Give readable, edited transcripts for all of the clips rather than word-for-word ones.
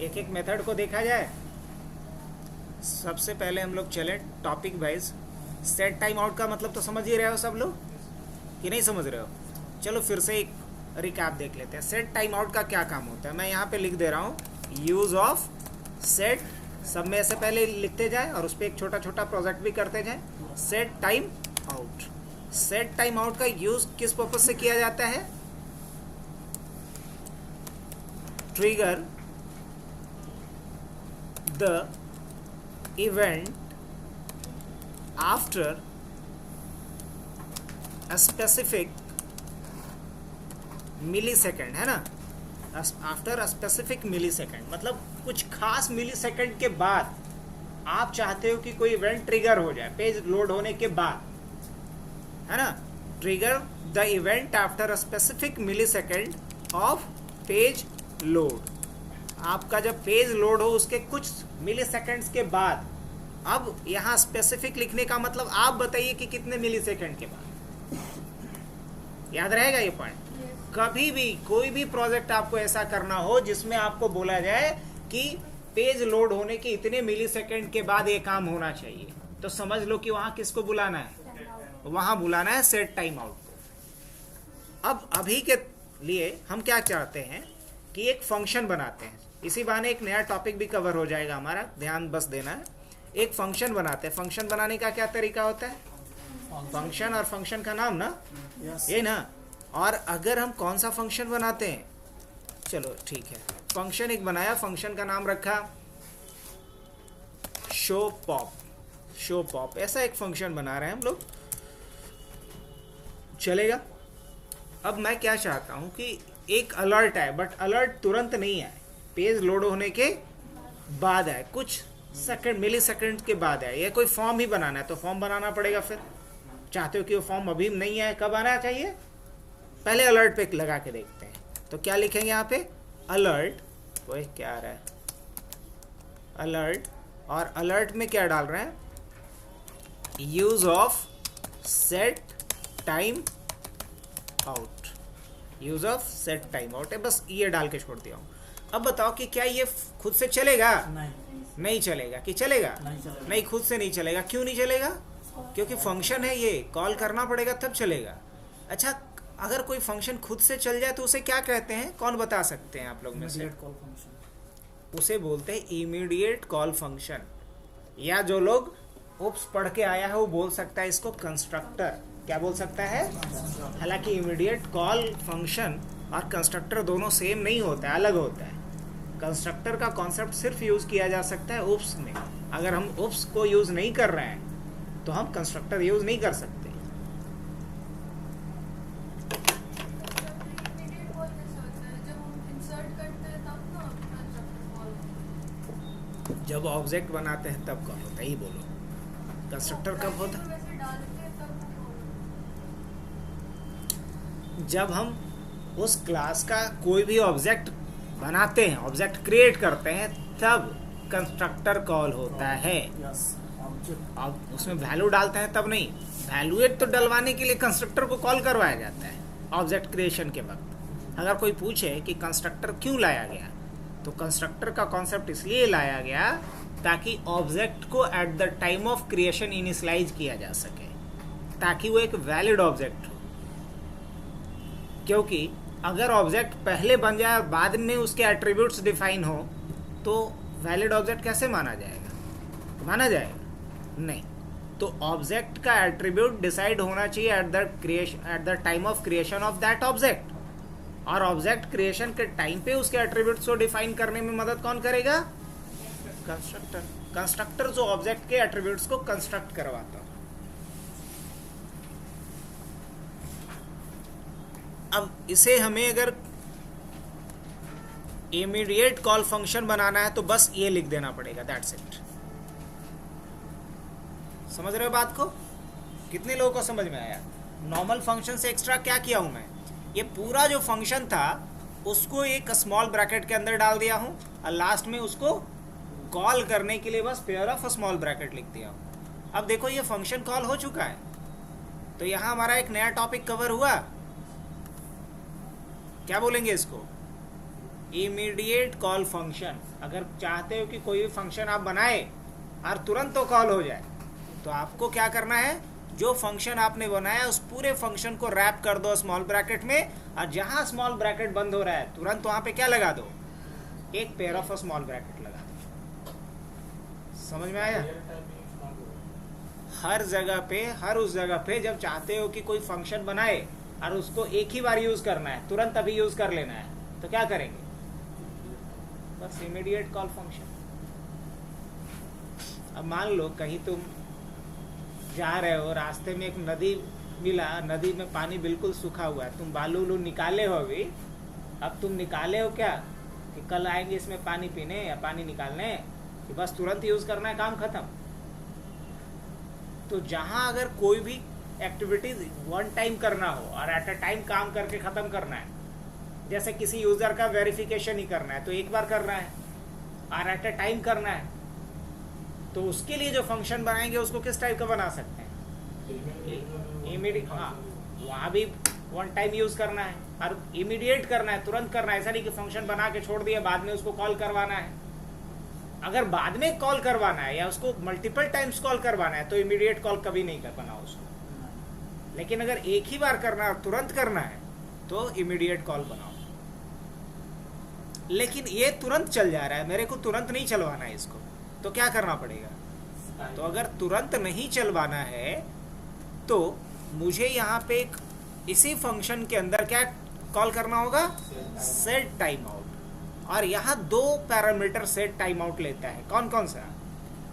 एक एक मेथड को देखा जाए। सबसे पहले हम लोग चलें topic wise. Set time out का मतलब तो समझ ही रहे हो सब लोग कि नहीं समझ रहे हो? चलो फिर से एक रिकैप देख लेते हैं। सेट टाइम आउट का क्या काम होता है, मैं यहाँ पे लिख दे रहा हूँ, यूज ऑफ सेट, सब में ऐसे पहले लिखते जाए और उस पर एक छोटा छोटा प्रोजेक्ट भी करते जाए। Set time out, set time out का यूज किस पर्पज से किया जाता है? Trigger the event after a specific millisecond, है ना? आफ्टर अ स्पेसिफिक मिलीसेकंड मतलब कुछ खास मिलीसेकंड के बाद आप चाहते हो कि कोई इवेंट ट्रिगर हो जाए पेज लोड होने के बाद, है ना? Trigger the event after a specific millisecond of page load. आपका जब पेज लोड हो उसके कुछ मिलीसेकंड्स के बाद, अब यहाँ स्पेसिफिक लिखने का मतलब आप बताइए कि कितने मिलीसेकंड के बाद। याद रहेगा ये पॉइंट? कभी भी कोई भी प्रोजेक्ट आपको ऐसा करना हो जिसमें आपको बोला जाए कि पेज लोड होने के इतने मिलीसेकंड के बाद ये काम होना चाहिए, तो समझ लो कि वहां किसको बुलाना है? वहां बुलाना है सेट टाइम आउट को। अब अभी के लिए हम क्या चाहते हैं कि एक फंक्शन बनाते हैं, इसी बहाने एक नया टॉपिक भी कवर हो जाएगा हमारा, ध्यान बस देना है। एक फंक्शन बनाते हैं। फंक्शन बनाने का क्या तरीका होता है? फंक्शन और फंक्शन का नाम ना, ये ना। और अगर हम कौन सा फंक्शन बनाते हैं, चलो ठीक है, फंक्शन एक बनाया, फंक्शन का नाम रखा शो पॉप। शो पॉप ऐसा एक फंक्शन बना रहे हैं हम लोग, चलेगा? अब मैं क्या चाहता हूं कि एक अलर्ट आए, बट अलर्ट तुरंत नहीं आए, पेज लोड होने के बाद आए, कुछ सेकंड मिली सेकंड के बाद आए। या कोई फॉर्म ही बनाना है तो फॉर्म बनाना पड़ेगा। फिर चाहते हो कि वो फॉर्म अभी नहीं आए, कब आना चाहिए? पहले अलर्ट पे लगा के देखते हैं। तो क्या लिखेंगे यहाँ पे? अलर्ट, वो क्या आ रहा है? अलर्ट, और अलर्ट में क्या डाल रहे हैं? Use of set time out. Use of set time out है, बस ये डाल के छोड़ दिया हूँ। अब बताओ कि क्या ये खुद से चलेगा? नहीं चलेगा। कि चलेगा? नहीं, खुद से नहीं चलेगा। क्यों नहीं चलेगा? क्योंकि फंक्शन है, ये कॉल करना पड़ेगा तब चलेगा। अच्छा, अगर कोई फंक्शन खुद से चल जाए तो उसे क्या कहते हैं? कौन बता सकते हैं आप लोग में से? उसे बोलते हैं इमीडिएट कॉल फंक्शन, या जो लोग उप्स पढ़ के आया है वो बोल सकता है इसको कंस्ट्रक्टर। क्या बोल सकता है? हालांकि इमीडिएट कॉल फंक्शन और कंस्ट्रक्टर दोनों सेम नहीं होता है, अलग होता है। कंस्ट्रक्टर का कॉन्सेप्ट सिर्फ यूज किया जा सकता है उप्स में। अगर हम उप्स को यूज नहीं कर रहे हैं तो हम कंस्ट्रक्टर यूज नहीं कर सकते। जब ऑब्जेक्ट बनाते हैं तब कॉल होता है, ही बोलो। कंस्ट्रक्टर कब होता है? जब हम उस क्लास का कोई भी ऑब्जेक्ट बनाते हैं, ऑब्जेक्ट क्रिएट करते हैं, तब कंस्ट्रक्टर कॉल होता है। अब उसमें वैल्यू डालते हैं तब नहीं। वैल्यूएट तो डलवाने के लिए कंस्ट्रक्टर को कॉल करवाया जाता है ऑब्जेक्ट क्रिएशन के वक्त। अगर कोई पूछे कि कंस्ट्रक्टर क्यों लाया गया, तो कंस्ट्रक्टर का कॉन्सेप्ट इसलिए लाया गया ताकि ऑब्जेक्ट को at the time of creation initialize किया जा सके, ताकि वो एक वैलिड ऑब्जेक्ट हो। क्योंकि अगर ऑब्जेक्ट पहले बन जाए और बाद में उसके एट्रीब्यूट्स डिफाइन हो तो वैलिड ऑब्जेक्ट कैसे माना जाएगा? माना जाएगा नहीं। तो ऑब्जेक्ट का एट्रीब्यूट डिसाइड होना चाहिए eight the time of creation of that object, और ऑब्जेक्ट क्रिएशन के टाइम पे उसके एट्रीब्यूट्स को डिफाइन करने में मदद कौन करेगा? कंस्ट्रक्टर। कंस्ट्रक्टर जो ऑब्जेक्ट के एट्रीब्यूट्स को कंस्ट्रक्ट करवाता है। अब इसे हमें अगर इमीडिएट कॉल फंक्शन बनाना है तो बस ये लिख देना पड़ेगा, दैट्स इट। समझ रहे हो बात को? कितने लोगों को समझ में आया? नॉर्मल फंक्शन से एक्स्ट्रा क्या किया हूं मैं? ये पूरा जो फंक्शन था उसको एक स्मॉल ब्रैकेट के अंदर डाल दिया हूं और लास्ट में उसको कॉल करने के लिए बस पेयर ऑफ स्मॉल ब्रैकेट लिख दिया हूं। अब देखो ये फंक्शन कॉल हो चुका है, तो यहां हमारा एक नया टॉपिक कवर हुआ। क्या बोलेंगे इसको? इमीडिएट कॉल फंक्शन, अगर चाहते हो कि कोई भी फंक्शन आप बनाए और तुरंत तो कॉल हो जाए, तो आपको क्या करना है, जो फंक्शन आपने बनाया उस पूरे फंक्शन को रैप कर दो स्मॉल ब्रैकेट में, और जहां स्मॉल ब्रैकेट बंद हो रहा है तुरंत वहां पे क्या लगा दो, एक पेयर ऑफ स्मॉल ब्रैकेट लगा दो। समझ में आया? हर जगह पे, हर उस जगह पे जब चाहते हो कि कोई फंक्शन बनाए और उसको एक ही बार यूज करना है, तुरंत अभी यूज कर लेना है, तो क्या करेंगे, बस इमीडिएट कॉल फंक्शन। अब मान लो कहीं तुम जा रहे हो, रास्ते में एक नदी मिला, नदी में पानी बिल्कुल सूखा हुआ है, तुम बालू उलू निकाले हो अभी, अब तुम निकाले हो क्या कि कल आएंगे इसमें पानी पीने या पानी निकालने, कि बस तुरंत यूज करना है, काम खत्म। तो जहां अगर कोई भी एक्टिविटीज वन टाइम करना हो और एट अ टाइम काम करके खत्म करना है, जैसे किसी यूजर का वेरिफिकेशन ही करना है तो एक बार करना है और एट अ टाइम करना है, तो उसके लिए जो फंक्शन बनाएंगे उसको किस टाइप का बना सकते हैं, इमीडिएट। हाँ, वहाँ भी वन टाइम यूज करना है और इमीडिएट करना है, तुरंत करना है। ऐसा नहीं कि फंक्शन बना के छोड़ दिया, बाद में उसको कॉल करवाना है। अगर बाद में कॉल करवाना है या उसको मल्टीपल टाइम्स कॉल करवाना है तो इमीडिएट कॉल कभी नहीं कर बनाओ उसको। लेकिन अगर एक ही बार करना है और तुरंत करना है तो इमीडिएट कॉल बनाओ। लेकिन ये तुरंत चल जा रहा है, मेरे को तुरंत नहीं चलवाना है इसको, तो क्या करना पड़ेगा? तो अगर तुरंत नहीं चलवाना है तो मुझे यहाँ पे एक इसी फंक्शन के अंदर क्या कॉल करना होगा, सेट टाइम आउट। और यहाँ दो पैरामीटर सेट टाइम आउट लेता है। कौन कौन सा?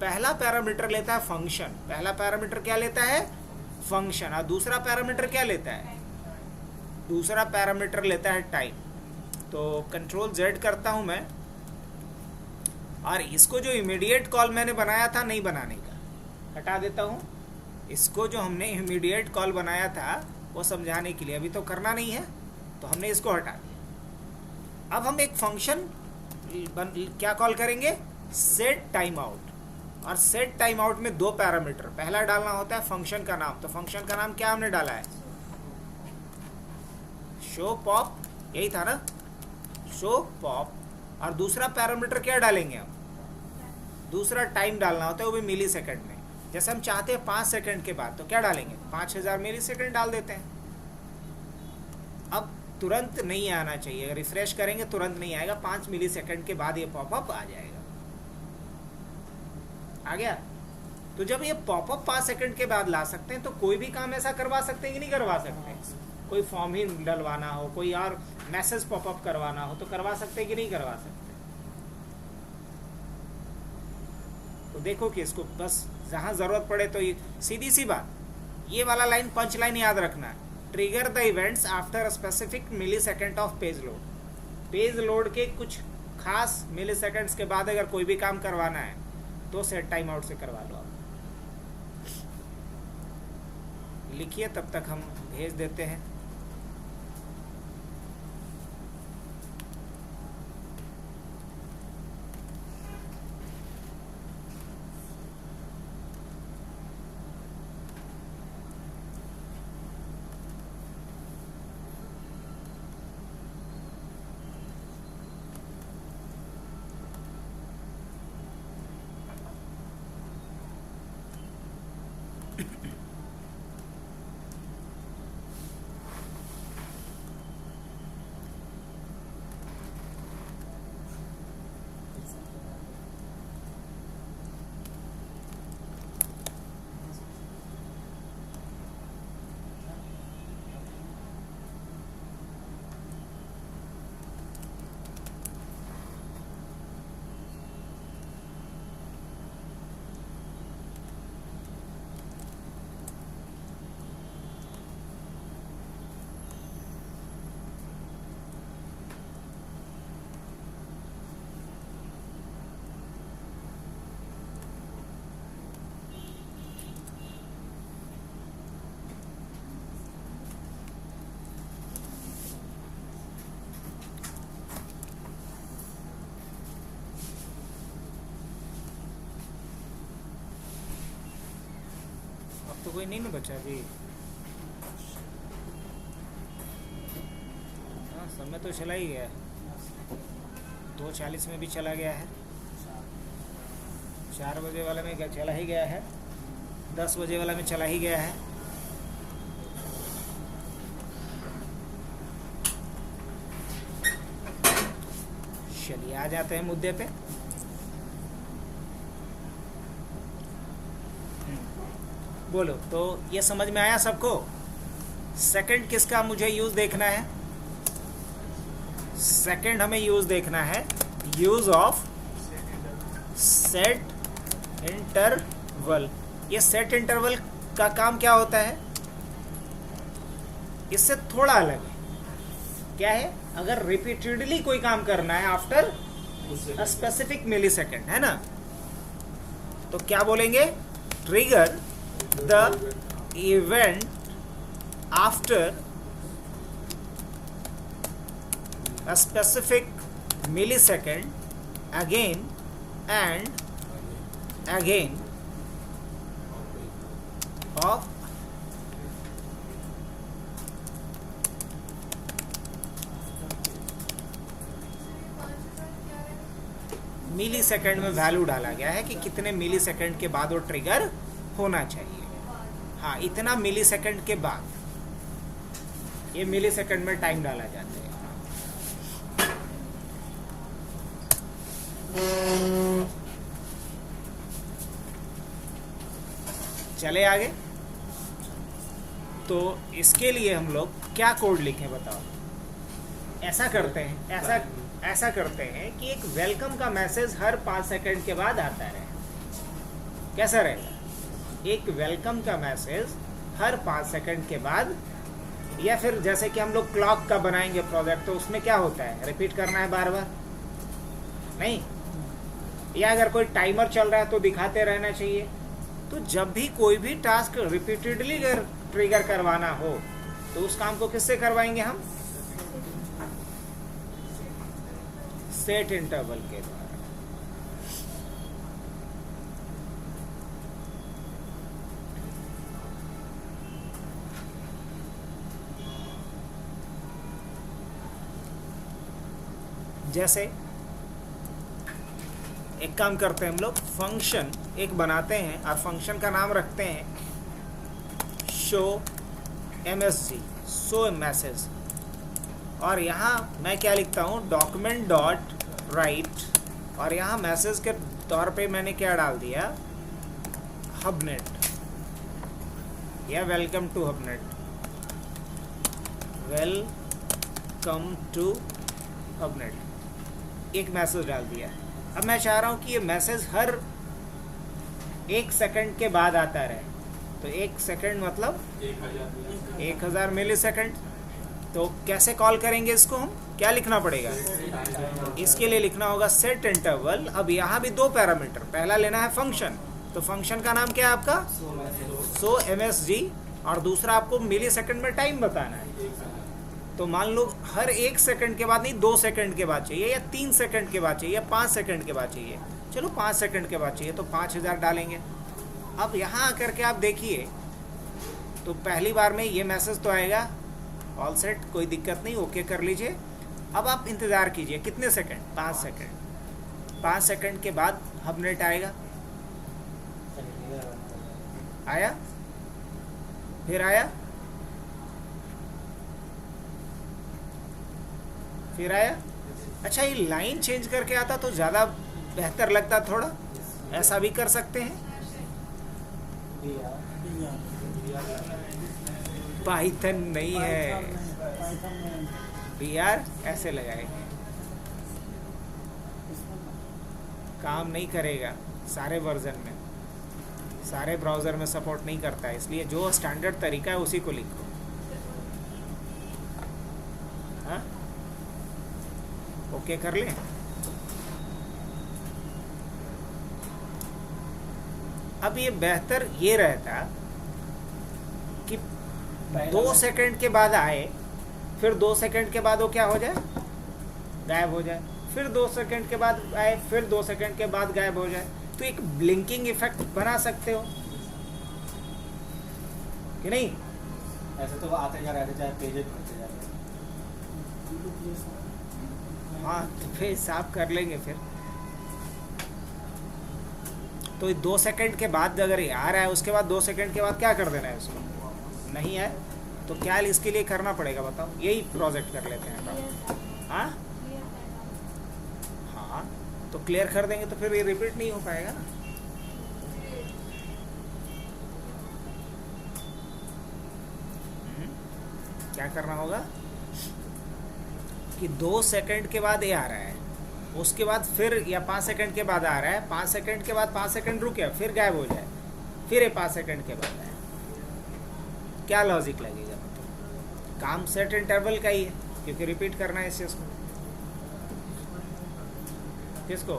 पहला पैरामीटर लेता है फंक्शन, पहला पैरामीटर क्या लेता है, फंक्शन। और दूसरा पैरामीटर क्या लेता है, दूसरा पैरामीटर लेता है टाइम। तो कंट्रोल Z करता हूं मैं, और इसको जो इमीडिएट कॉल मैंने बनाया था नहीं बनाने का, हटा देता हूं। इसको जो हमने इमीडिएट कॉल बनाया था वो समझाने के लिए, अभी तो करना नहीं है तो हमने इसको हटा दिया। अब हम एक फंक्शन क्या कॉल करेंगे, सेट टाइम आउट। और सेट टाइम आउट में दो पैरामीटर, पहला डालना होता है फंक्शन का नाम। तो फंक्शन का नाम क्या हमने डाला है, शो पॉप, यही था ना, शो पॉप। और दूसरा पैरामीटर क्या डालेंगे हम, दूसरा टाइम डालना होता है, वो भी मिली सेकेंड में। जैसे हम चाहते हैं 5 सेकंड के बाद, तो क्या डालेंगे, 5000 मिली सेकेंड डाल देते हैं। अब तुरंत नहीं आना चाहिए, रिफ्रेश करेंगे तुरंत नहीं आएगा, 5 मिली सेकेंड के बाद ये पॉपअप आ जाएगा। आ गया? तो जब ये पॉपअप 5 सेकंड के बाद ला सकते हैं तो कोई भी काम ऐसा करवा सकते हैं कि नहीं करवा सकते? कोई फॉर्म ही डलवाना हो, कोई और मैसेज पॉपअप करवाना हो तो करवा सकते हैं कि नहीं करवा सकते? तो देखो कि इसको बस जहां जरूरत पड़े तो ये सीधी सी बात, ये वाला लाइन पंच लाइन याद रखना है, trigger the events after specific millisecond of page load. Page load के कुछ खास मिली सेकेंड्स के बाद अगर कोई भी काम करवाना है तो सेट टाइम आउट से करवा लो। आप लिखिए, तब तक हम भेज देते हैं। तो कोई नहीं बचा अभी, हाँ समय तो चला ही गया। 2:40 में भी चला गया है, 4 बजे वाले में चला ही गया है, 10 बजे वाला में चला ही गया है। चलिए आ जाते हैं मुद्दे पे। बोलो, तो ये समझ में आया सबको? सेकंड किसका मुझे यूज देखना है? सेकंड हमें यूज देखना है, यूज ऑफ सेट इंटरवल। ये सेट इंटरवल का काम क्या होता है? इससे थोड़ा अलग है। क्या है? अगर रिपीटेडली कोई काम करना है after a specific millisecond, है ना, तो क्या बोलेंगे? Trigger the event after a specific millisecond again and again of millisecond में वैल्यू डाला गया है कि कितने मिली सेकेंड के बाद वो ट्रिगर होना चाहिए। हाँ, इतना मिली सेकेंड के बाद, ये मिली सेकेंड में टाइम डाला जाता है। चले आगे। तो इसके लिए हम लोग क्या कोड लिखें बताओ? ऐसा करते हैं, ऐसा करते हैं कि एक वेलकम का मैसेज हर 5 सेकंड के बाद आता रहे। कैसा रहेगा? एक वेलकम का मैसेज हर 5 सेकंड के बाद, या फिर जैसे कि हम लोग क्लॉक का बनाएंगे प्रोजेक्ट, तो उसमें क्या होता है? रिपीट करना है बार बार? नहीं। या अगर कोई टाइमर चल रहा है तो दिखाते रहना चाहिए। तो जब भी कोई भी टास्क रिपीटेडली ट्रिगर करवाना हो तो उस काम को किससे करवाएंगे हम? सेट इंटरवल के द्वारा। जैसे एक काम करते हैं हम लोग, फंक्शन एक बनाते हैं और फंक्शन का नाम रखते हैं शो MSG, शो मैसेज। और यहाँ मैं क्या लिखता हूँ? डॉक्यूमेंट डॉट राइट, और यहाँ मैसेज के तौर पे मैंने क्या डाल दिया? हबनेट या वेलकम टू हबनेट, वेलकम टू हबनेट, एक मैसेज डाल दिया। अब मैं चाह रहा हूँ कि ये मैसेज हर 1 सेकंड के बाद आता रहे। तो 1 सेकंड मतलब 1000 मिली सेकंड। तो कैसे कॉल करेंगे इसको? हम क्या लिखना पड़ेगा? इसके लिए लिखना होगा सेट इंटरवल। अब यहाँ भी 2 पैरामीटर, पहला लेना है फंक्शन, तो फंक्शन का नाम क्या है आपका? सो MSG, और दूसरा आपको मिली सेकंड में टाइम बताना है। तो मान लो हर 1 सेकंड के बाद नहीं, 2 सेकंड के बाद चाहिए, या 3 सेकंड के बाद चाहिए, या 5 सेकंड के बाद चाहिए। चलो 5 सेकंड के बाद चाहिए तो 5000 डालेंगे। अब यहाँ आकर के आप देखिए तो पहली बार में ये मैसेज तो आएगा, ऑल सेट, कोई दिक्कत नहीं, ओके कर लीजिए। अब आप इंतज़ार कीजिए कितने सेकंड? 5 सेकंड। 5 सेकंड के बाद हबनेट आएगा। आया? फिर आया? फिर आया? अच्छा, ये लाइन चेंज करके आता तो ज़्यादा बेहतर लगता थोड़ा। ऐसा भी कर सकते हैं। पाइथन नहीं है, BR ऐसे लगाएंगे, काम नहीं करेगा सारे वर्जन में, सारे ब्राउज़र में सपोर्ट नहीं करता है। इसलिए जो स्टैंडर्ड तरीका है उसी को लिखो। हाँ, ओके कर लें। अब ये बेहतर ये रहता कि 2 सेकंड के बाद आए, फिर 2 सेकंड के बाद वो क्या हो जाए? गायब हो जाए। फिर 2 सेकंड के बाद आए, फिर 2 सेकंड के बाद गायब हो जाए। तो एक ब्लिंकिंग इफेक्ट बना सकते हो कि नहीं? ऐसे तो आते जा रहे थे, चाहे पेज भरते जा रहे। हाँ तो फिर साफ कर लेंगे फिर। तो 2 सेकंड के बाद अगर ये आ रहा है, उसके बाद 2 सेकंड के बाद क्या कर देना है उसको? नहीं है तो क्या इसके लिए करना पड़ेगा बताओ? यही प्रोजेक्ट कर लेते हैं बताओ। हाँ हाँ, तो क्लियर कर देंगे तो फिर ये रिपीट नहीं हो पाएगा ना। क्या करना होगा कि 2 सेकंड के बाद ये आ रहा है, उसके बाद फिर या 5 सेकंड के बाद आ रहा है, 5 सेकंड के बाद 5 सेकंड रुक गया, फिर गायब हो जाए, फिर ये 5 सेकंड के बाद आए। क्या लॉजिक लगेगा मतलब? काम सेट इंटरवल का ही है, क्योंकि रिपीट करना है इस चीज़ को। किसको?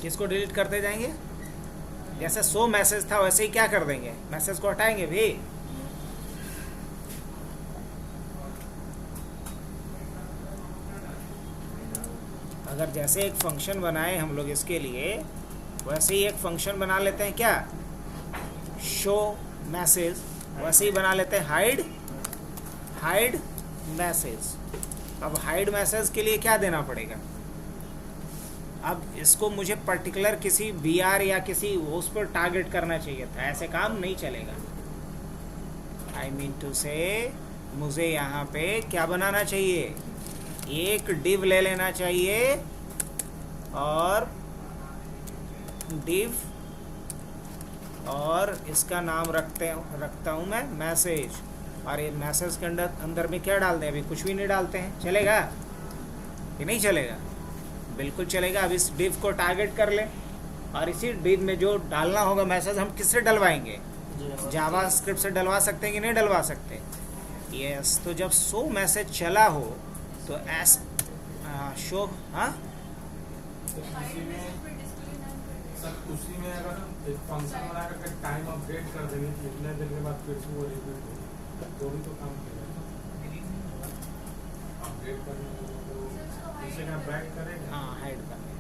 किसको डिलीट करते जाएंगे? जैसे 100 मैसेज था वैसे ही क्या कर देंगे, मैसेज को हटाएंगे भी। अगर जैसे एक फंक्शन बनाए हम लोग इसके लिए, वैसे ही एक फंक्शन बना लेते हैं क्या, शो मैसेज, वैसे ही बना लेते हैं हाइड मैसेज। अब हाइड मैसेज के लिए क्या देना पड़ेगा? अब इसको मुझे पर्टिकुलर किसी BR या किसी उस पर टारगेट करना चाहिए था, ऐसे काम नहीं चलेगा। आई मीन टू से मुझे यहाँ पे क्या बनाना चाहिए, एक डिव ले लेना चाहिए और डिव, और इसका नाम रखता हूँ मैं मैसेज। और ये मैसेज के अंदर में क्या डाल दें? अभी कुछ भी नहीं डालते हैं, चलेगा कि नहीं चलेगा? बिल्कुल चलेगा। अब इस डिव को टारगेट कर लें और इसी डिव में जो डालना होगा मैसेज हम किससे डलवाएंगे? जावा स्क्रिप्ट से डलवा सकते हैं कि नहीं डलवा सकते? यस। तो जब 100 मैसेज चला हो तो एस शो, हाँ उसी में अगर एक फंक्शन बनाकर टाइम अपडेट कर देंगे तो इतने देर के बाद फिर से वो रिपीट हो, तो भी तो काम करेगा। अपडेट करने को इसे क्या बैक करेगा? हाँ, हाइड करने,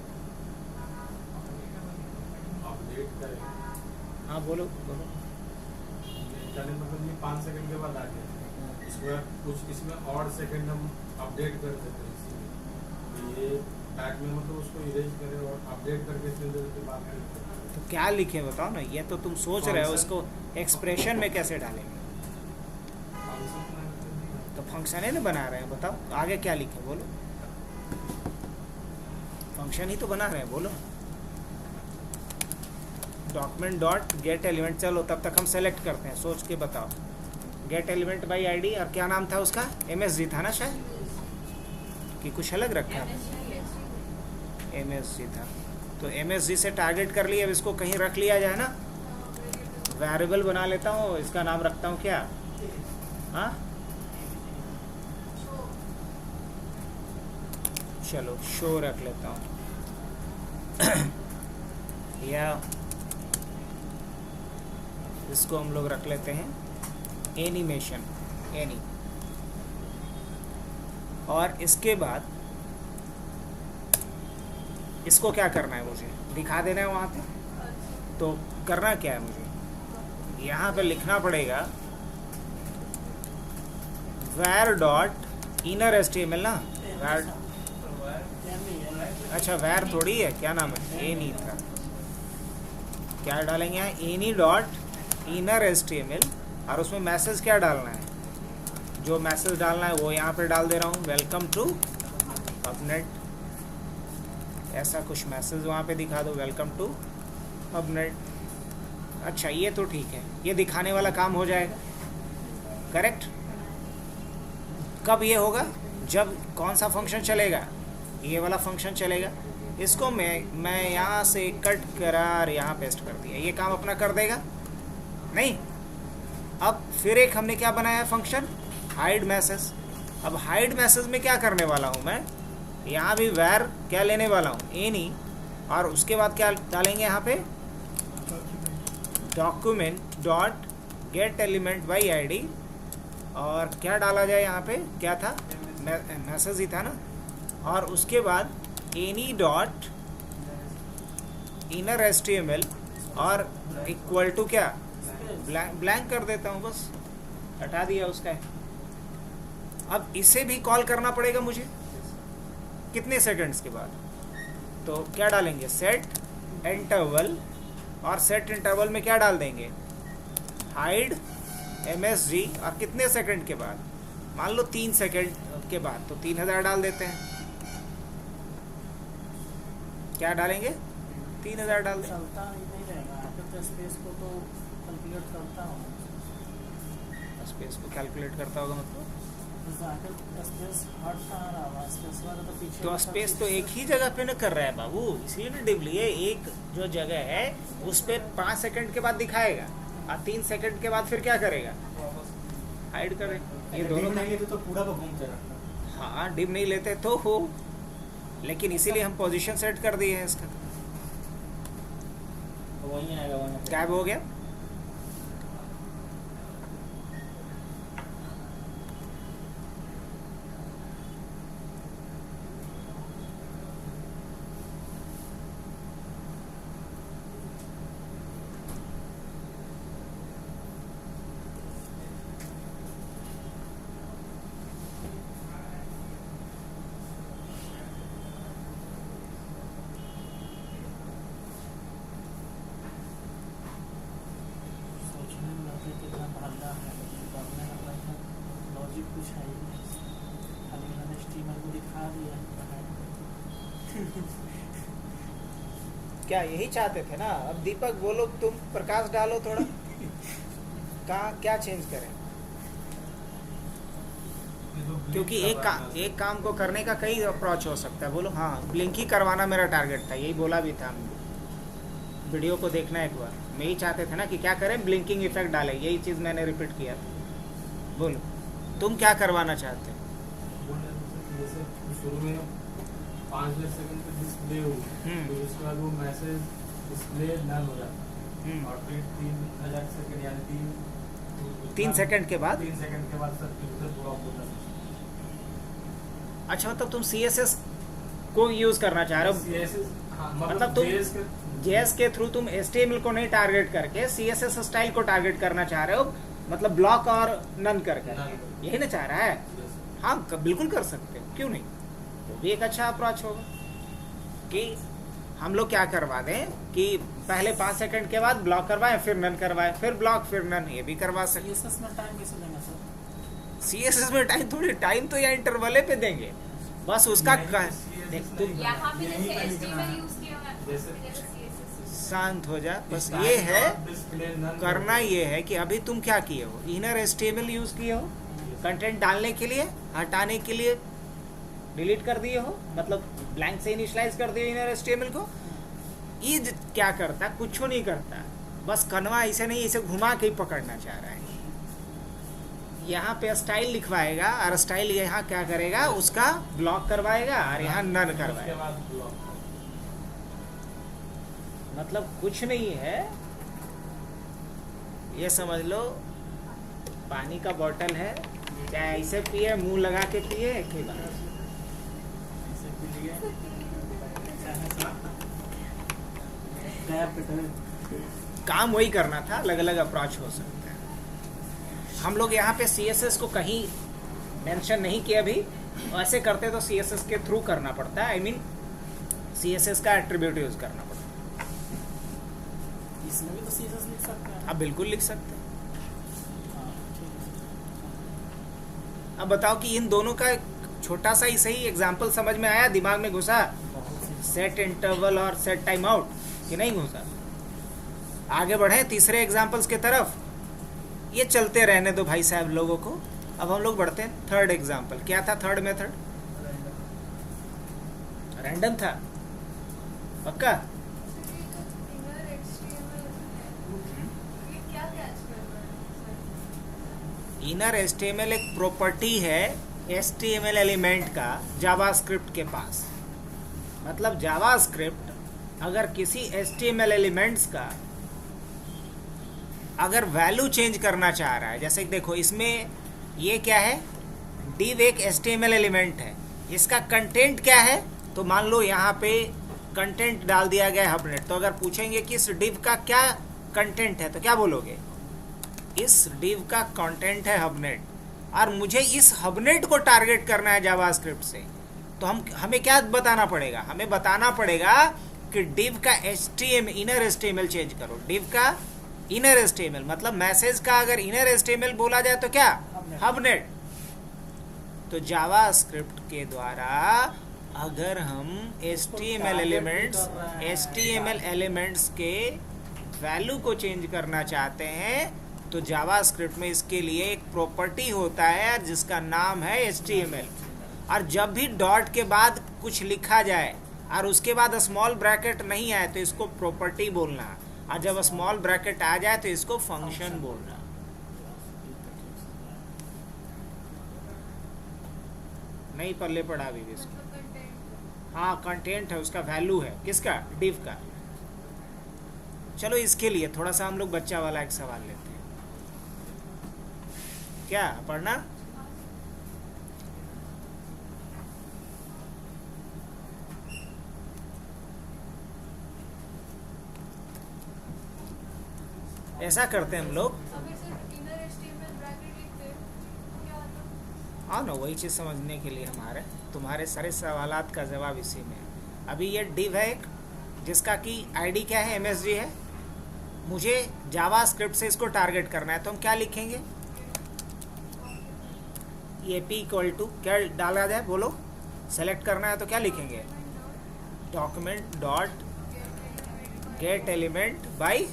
अपडेट करेगा। हाँ बोलो। मतलब ये 5 सेकंड के बाद आ गया, इसमें कुछ इसमें और सेकंड हम अपडेट कर देते हैं, इसीलिए ये बैक में मतलब उसको इरेज करें और अपडेट करके इतने देर के बाद तो क्या लिखे बताओ ना, ये तो तुम सोच रहे हो, उसको एक्सप्रेशन में कैसे डालेंगे? तो फंक्शन ही ना बना रहे हैं, बताओ आगे क्या लिखे, बोलो। फंक्शन ही तो बना रहे हैं, बोलो। डॉक्यूमेंट डॉट गेट एलिमेंट, चलो तब तक हम सेलेक्ट करते हैं, सोच के बताओ। गेट एलिमेंट बाई आईडी, और क्या नाम था उसका? MSG था ना शायद, कि कुछ अलग रखा है? MSG था। तो MSG से टारगेट कर लिया। अब इसको कहीं रख लिया जाए ना, वेरिएबल बना लेता हूँ, इसका नाम रखता हूँ क्या, हाँ चलो शो रख लेता हूँ या इसको हम लोग रख लेते हैं एनिमेशन, एनी। और इसके बाद इसको क्या करना है, मुझे दिखा देना है वहाँ पे। तो करना क्या है मुझे, यहाँ पे लिखना पड़ेगा var डॉट इनर HTML ना, var, अच्छा var थोड़ी है, क्या नाम है, एनी था। क्या डालेंगे यहाँ, एनी डॉट इनर HTML, और उसमें मैसेज क्या डालना है, जो मैसेज डालना है वो यहाँ पे डाल दे रहा हूँ, वेलकम टू पबनेट। ऐसा कुछ मैसेज वहाँ पे दिखा दो, वेलकम टू पबनेट। अच्छा ये तो ठीक है, ये दिखाने वाला काम हो जाएगा, करेक्ट। कब ये होगा, जब कौन सा फंक्शन चलेगा, ये वाला फंक्शन चलेगा। इसको मैं यहाँ से कट करा और यहाँ पेस्ट कर दिया, ये काम अपना कर देगा नहीं। अब फिर एक हमने क्या बनाया है फंक्शन, हाइड मैसेज। अब हाइड मैसेज में क्या करने वाला हूँ मैं, यहाँ भी वैर क्या लेने वाला हूँ, एनी, और उसके बाद क्या डालेंगे यहाँ पे, document dot gate element by ID. और क्या डाला जाए यहाँ पे, क्या था, मैसेज ही था ना। और उसके बाद एनी डॉट इनर HTML और इक्वल टू क्या, ब्लैंक कर देता हूँ बस, हटा दिया उसका। अब इसे भी कॉल करना पड़ेगा मुझे कितने सेकंड्स के बाद, तो क्या डालेंगे, सेट इंटरवल, और सेट इंटरवल में क्या डाल देंगे, हाइड MSG, और कितने सेकंड के बाद, मान लो 3 सेकंड के बाद, तो 3000 डाल देते हैं। क्या डालेंगे, 3000 डाल दें। चलता ही नहीं रहेगा, तो स्पेस को तो कैलकुलेट करता हूँ। स्पेस को कैलकुलेट करता होगा मतलब, स्पेस हट कहाँ रहा होगा, स्पेस वाला तो पीछे। तो स्पेस तो एक ही जगह पे न कर रहा है बाबू, इसलिए ना डिव लिए, एक जो जगह है उस पे 5 सेकंड के बाद दिखाएगा, और 3 सेकंड के बाद फिर क्या करेगा, हाइड करे। ये दोनों नहीं तो पूरा को घूमते रहता। हाँ, डिव नहीं लेते तो हो, लेकिन इसीलिए हम पोजीशन सेट कर दिए हैं इसका। वही आएगा, वही गायब हो गया। सोचने में लगे कितना भाला है, लेकिन करने का मतलब लॉजिक कुछ है ही नहीं, खाली मैंने स्टीमर को दिखा दिया। क्या यही चाहते थे ना। अब दीपक बोलो, तुम प्रकाश डालो थोड़ा। कहाँ क्या चेंज करें, क्योंकि एक काम को करने का कई अप्रोच हो सकता है। बोलो। हाँ, ब्लिंक ही करवाना मेरा टारगेट था, यही बोला भी था हमने। वीडियो को देखना एक बार, मैं ही चाहते थे ना कि क्या करें, ब्लिंकिंग इफेक्ट डालें, यही चीज़ मैंने रिपीट किया था। बोलो तुम क्या करवाना चाहते हो। जैसे शुरू में 5 सेकंड पे डिस्प्ले हो, फिर उसके बाद वो मैसेज डिस्प्ले नन हो जाता, और फिर 3000 सेकंड यानी 3 सेकंड के बाद 3 सेकंड के बाद सर फिर ब्लॉक होता है। अच्छा, मतलब तुम CSS को यूज करना चाह रहे हो। CSS, हाँ, मतलब तुम JS के थ्रू तुम HTML को नहीं टारगेट करके CSS स्टाइल को टारगेट करना चाह रहे हो, मतलब ब्लॉक और नन करके, यही ना चाह रहा है। हाँ, बिल्कुल कर सकते हो, क्यों नहीं, वो भी एक अच्छा अप्रोच होगा कि हम लोग क्या करवा दें कि पहले 5 सेकंड के बाद ब्लॉक करवाएं, फिर नन करवाएं, फिर ब्लॉक, फिर नन, ये भी करवा सकते। CSS में टाइम कैसे देंगे सर? CSS में टाइम थोड़ी, टाइम तो या इंटरवले पे देंगे बस उसका। देख तुम यहाँ पे जैसे HTML यूज किया हुआ है, जैसे जैसे CSS। शांत हो जा, बस ये है करना, ये है कि अभी तुम क्या किए हो, इनर HTML यूज किए हो कंटेंट डालने के लिए, हटाने के लिए डिलीट कर दिए हो, मतलब ब्लैंक से इनिशियलाइज कर दिए इनर HTML को। ये क्या करता, कुछ नहीं करता, बस कनवा ऐसे नहीं, इसे घुमा के ही पकड़ना चाह रहा है। यहाँ पे स्टाइल लिखवाएगा, और स्टाइल यहाँ क्या करेगा, उसका ब्लॉक करवाएगा, और यहाँ नन करवाएगा। मतलब कुछ नहीं है, ये समझ लो पानी का बोतल है, चाहे ऐसे पिए, मुंह लगा के पिए, एक ही बात। ऐसे पी लिए, चाहे काम वही करना था, अलग अलग अप्रोच हो सकता है। हम लोग यहाँ पे CSS को कहीं मेंशन नहीं किया अभी, ऐसे करते तो CSS के थ्रू करना पड़ता है, I mean CSS का एट्रीब्यूट यूज करना पड़ता है। इसमें भी तो CSS लिख सकते हैं। अब बिल्कुल लिख सकते हैं। हाँ, ठीक है। अब बताओ कि इन दोनों का एक छोटा सा ही सही एग्जाम्पल समझ में आया, दिमाग में घुसा, बहुत सी सेट इंटरवल और सेट टाइम आउट, कि नहीं घुसा। आगे बढ़े तीसरे एग्जाम्पल्स के तरफ। ये चलते रहने दो भाई साहब लोगों को। अब हम लोग बढ़ते हैं थर्ड एग्जाम्पल। क्या था थर्ड मेथड? रैंडम था, पक्का? इनर HTML एक प्रॉपर्टी है HTML एलिमेंट का जावास्क्रिप्ट के पास। मतलब जावास्क्रिप्ट अगर किसी HTML एलिमेंट्स का अगर वैल्यू चेंज करना चाह रहा है, जैसे देखो इसमें ये क्या है, div एक HTML एलिमेंट है, इसका कंटेंट क्या है, तो मान लो यहाँ पे कंटेंट डाल दिया गया है हमने, तो अगर पूछेंगे कि इस div का क्या कंटेंट है तो क्या बोलोगे? इस div का कंटेंट है हबनेट और मुझे इस हबनेट को टारगेट करना है जावास्क्रिप्ट से, तो हमें क्या बताना पड़ेगा? हमें बताना पड़ेगा कि div का HTML इनर HTML चेंज करो। div का इनर HTML मतलब मैसेज का अगर इनर HTML बोला जाए तो क्या? हबनेट। तो जावास्क्रिप्ट के द्वारा अगर हम HTML एलिमेंट्स के वैल्यू को चेंज करना चाहते हैं तो जावास्क्रिप्ट में इसके लिए एक प्रॉपर्टी होता है जिसका नाम है HTML। और जब भी डॉट के बाद कुछ लिखा जाए और उसके बाद स्मॉल ब्रैकेट नहीं आए तो इसको प्रॉपर्टी बोलना, और जब स्मॉल ब्रैकेट आ जाए तो इसको फंक्शन बोलना। नहीं पल्ले पड़ा अभी भी इसको। हाँ, कंटेंट है, उसका वैल्यू है किसका? div का। चलो इसके लिए थोड़ा सा हम लोग बच्चा वाला एक सवाल लेते हैं। क्या पढ़ना? ऐसा करते हैं हम लोग। अगर सिर्फ इनर HTML ब्रैकेट लिखते हैं तो क्या होता? हाँ ना, वही चीज़ समझने के लिए तुम्हारे सारे सवालात का जवाब इसी में है। अभी ये div है एक जिसका कि आईडी क्या है? MSG है। मुझे जावास्क्रिप्ट से इसको टारगेट करना है तो हम क्या लिखेंगे? AP इक्वल टू क्या डाला जाए? बोलो। सेलेक्ट करना है तो क्या लिखेंगे? Document dot gate element by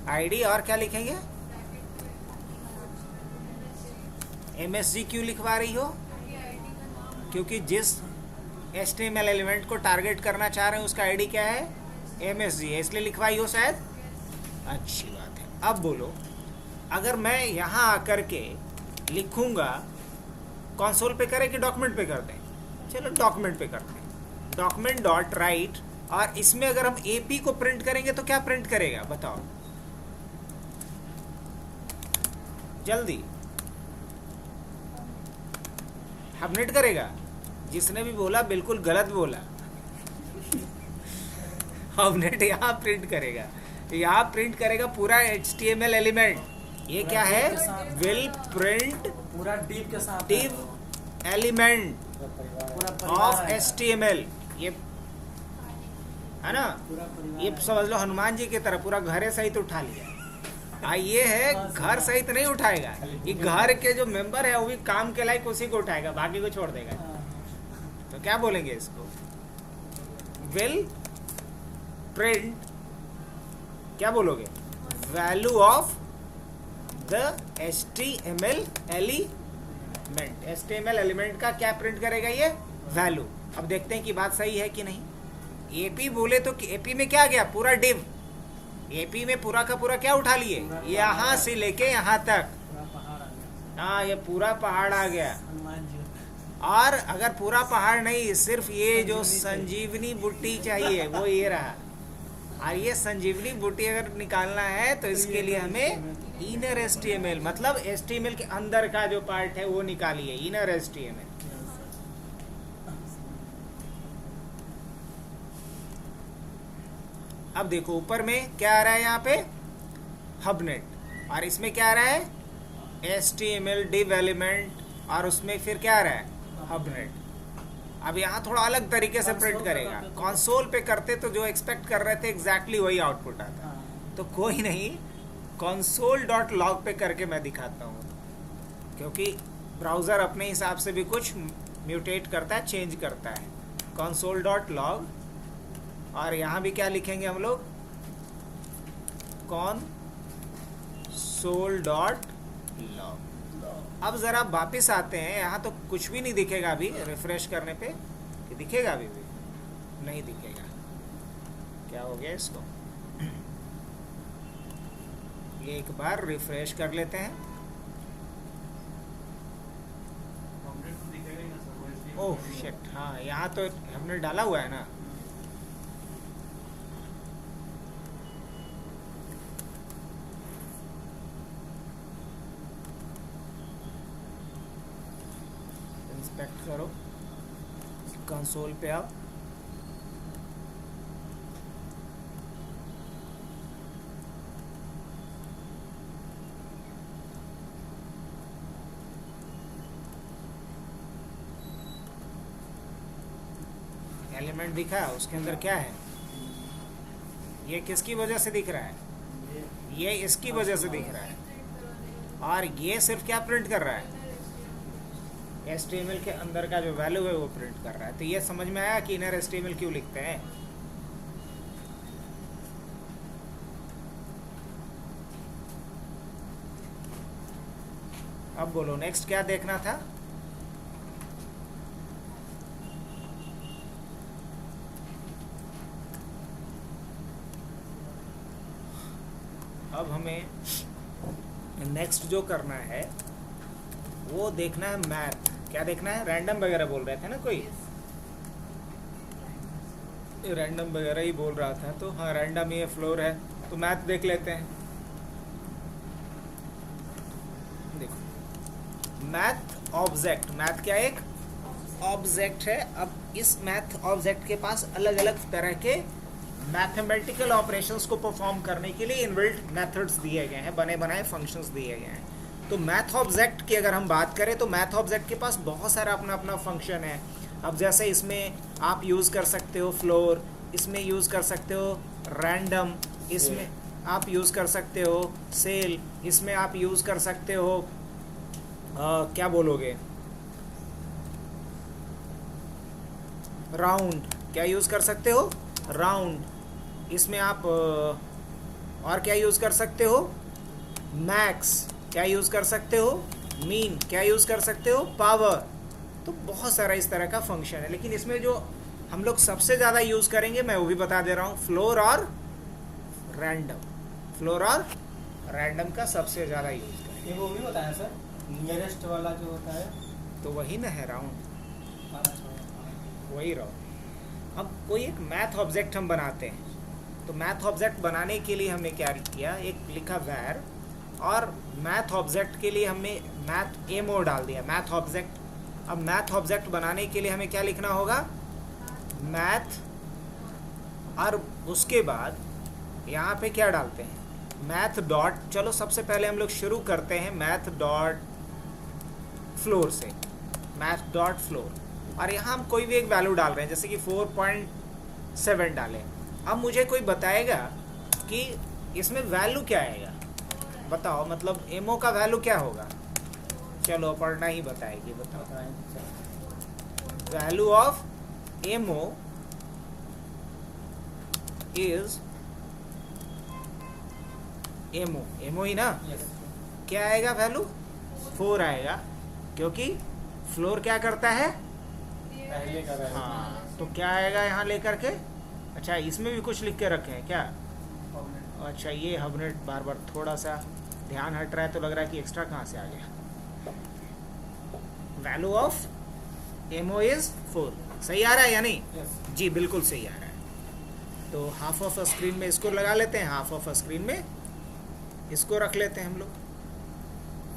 ID, और क्या लिखेंगे? MSG क्यों लिखवा रही हो? क्योंकि जिस HTML एलिमेंट को टारगेट करना चाह रहे हैं उसका आईडी क्या है? MSG है, इसलिए लिखवाई हो शायद। अच्छी बात है। अब बोलो, अगर मैं यहाँ आकर के लिखूंगा, कंसोल पे करें कि डॉक्यूमेंट पे कर दें? चलो डॉक्यूमेंट पे करते हैं। डॉक्यूमेंट डॉट राइट, और इसमें अगर हम AP को प्रिंट करेंगे तो क्या प्रिंट करेगा? बताओ जल्दी। हबनेट करेगा? जिसने भी बोला बिल्कुल गलत बोला। हबनेट यहाँ प्रिंट करेगा, यहाँ प्रिंट करेगा पूरा HTML एलिमेंट। ये क्या है? विल प्रिंट पूरा div के साथ div एलिमेंट ऑफ HTML। ये है ना? ये समझ लो हनुमान जी की तरह पूरा घरे सहित उठा लिया। ये है घर सहित नहीं उठाएगा, ये घर के जो मेंबर है वो भी काम के लायक उसी को उठाएगा, बाकी को छोड़ देगा। तो क्या बोलेंगे इसको? विल प्रिंट, क्या बोलोगे? Value of the HTML element. HTML element का क्या प्रिंट करेगा? ये वैल्यू। अब देखते हैं कि बात सही है कि नहीं। AP बोले तो AP में क्या गया? पूरा div। AP में पूरा का पूरा क्या उठा लिए? यहाँ से लेके यहाँ तक। पूरा पहाड़ आ गया। हाँ, ये पूरा पहाड़ आ गया। हनुमान जी और अगर पूरा पहाड़ नहीं, सिर्फ ये जो संजीवनी बूटी चाहिए वो ये रहा। और ये संजीवनी बूटी अगर निकालना है तो इसके लिए हमें इनर HTML मतलब HTML के अंदर का जो पार्ट है वो निकालिए, इनर HTML। अब देखो ऊपर में क्या आ रहा है? यहाँ पे हबनेट, और इसमें क्या आ रहा है? HTML div एलिमेंट, और उसमें फिर क्या आ रहा है? हबनेट। अब यहाँ थोड़ा अलग तरीके से प्रिंट करेगा। कंसोल पे करते तो जो एक्सपेक्ट कर रहे थे एग्जैक्टली वही आउटपुट आता। तो कोई नहीं, console.log पे करके मैं दिखाता हूँ, क्योंकि ब्राउज़र अपने हिसाब से भी कुछ म्यूटेट करता है, चेंज करता है। console.log, और यहाँ भी क्या लिखेंगे हम लोग? console.log। अब ज़रा वापस आते हैं, यहाँ तो कुछ भी नहीं दिखेगा अभी। रिफ्रेश करने पे कि दिखेगा? अभी भी नहीं दिखेगा। क्या हो गया इसको? ये एक बार रिफ्रेश कर लेते हैं। ओह शिट, हाँ यहाँ तो हमने डाला हुआ है ना। इंस्पेक्ट करो, कंसोल पे आओ। एलिमेंट दिखा, उसके अंदर क्या है, ये किसकी वजह से दिख रहा है, ये इसकी वजह से दिख रहा है, और ये सिर्फ क्या प्रिंट कर रहा है, HTML के अंदर का जो वैल्यू है वो प्रिंट कर रहा है। तो ये समझ में आया कि इनर HTML क्यों लिखते हैं। अब बोलो नेक्स्ट क्या देखना था। अब हमें नेक्स्ट जो करना है वो देखना है मैथ। क्या देखना है, रैंडम वगैरह बोल रहे थे ना, कोई रैंडम वगैरह ही बोल रहा था, तो हाँ रैंडम ये फ्लोर है, तो मैथ देख लेते हैं। देखो मैथ ऑब्जेक्ट, मैथ क्या एक ऑब्जेक्ट है। अब इस मैथ ऑब्जेक्ट के पास अलग अलग तरह के मैथमेटिकल ऑपरेशंस को परफॉर्म करने के लिए इनबिल्ट मेथड्स दिए गए हैं, बने बनाए फंक्शंस दिए गए हैं। तो मैथ ऑब्जेक्ट की अगर हम बात करें तो मैथ ऑब्जेक्ट के पास बहुत सारा अपना अपना फंक्शन है। अब जैसे इसमें आप यूज़ कर सकते हो फ्लोर, इसमें यूज़ कर सकते हो रैंडम, इसमें आप यूज़ कर सकते हो सेल, इसमें आप यूज़ कर सकते हो क्या बोलोगे, राउंड, क्या यूज़ कर सकते हो, राउंड। इसमें आप और क्या यूज़ कर सकते हो, मैक्स, क्या यूज़ कर सकते हो, मीन, क्या यूज़ कर सकते हो, पावर। तो बहुत सारा इस तरह का फंक्शन है, लेकिन इसमें जो हम लोग सबसे ज़्यादा यूज़ करेंगे मैं वो भी बता दे रहा हूँ, फ्लोर और रैंडम। फ्लोर और रैंडम का सबसे ज़्यादा यूज़ करेंगे। ये वो भी बताया सर, नियरेस्ट वाला जो होता है, तो वही ना है राउंड, वही राउंड। अब कोई एक मैथ ऑब्जेक्ट हम बनाते हैं, तो मैथ ऑब्जेक्ट बनाने के लिए हमने क्या किया, एक लिखा वैर, और मैथ ऑब्जेक्ट के लिए हमने मैथ एमओ डाल दिया, मैथ ऑब्जेक्ट। अब मैथ ऑब्जेक्ट बनाने के लिए हमें क्या लिखना होगा, मैथ, और उसके बाद यहाँ पे क्या डालते हैं, मैथ डॉट, चलो सबसे पहले हम लोग शुरू करते हैं मैथ डॉट फ्लोर से, मैथ डॉट फ्लोर, और यहाँ हम कोई भी एक वैल्यू डाल रहे हैं, जैसे कि 4.7 डालें। अब मुझे कोई बताएगा कि इसमें वैल्यू क्या आएगा, बताओ, मतलब एमओ का वैल्यू क्या होगा, चलो पढ़ना ही बताएगी, बताओ। Value of MO is MO, MO ही ना, क्या आएगा वैल्यू, 4 आएगा, क्योंकि फ्लोर क्या करता है, पहले का वैल्यू। हाँ, तो क्या आएगा यहाँ लेकर के। अच्छा इसमें भी कुछ लिख के रखे हैं क्या, अच्छा ये हबनेट बार बार थोड़ा सा ध्यान हट रहा है, तो लग रहा है कि एक्स्ट्रा कहाँ से आ गया। वैल्यू ऑफ एमओ इज 4, सही आ रहा है या नहीं, जी बिल्कुल सही आ रहा है। तो हाफ ऑफ स्क्रीन में इसको लगा लेते हैं, हाफ ऑफ स्क्रीन में इसको रख लेते हैं हम लोग।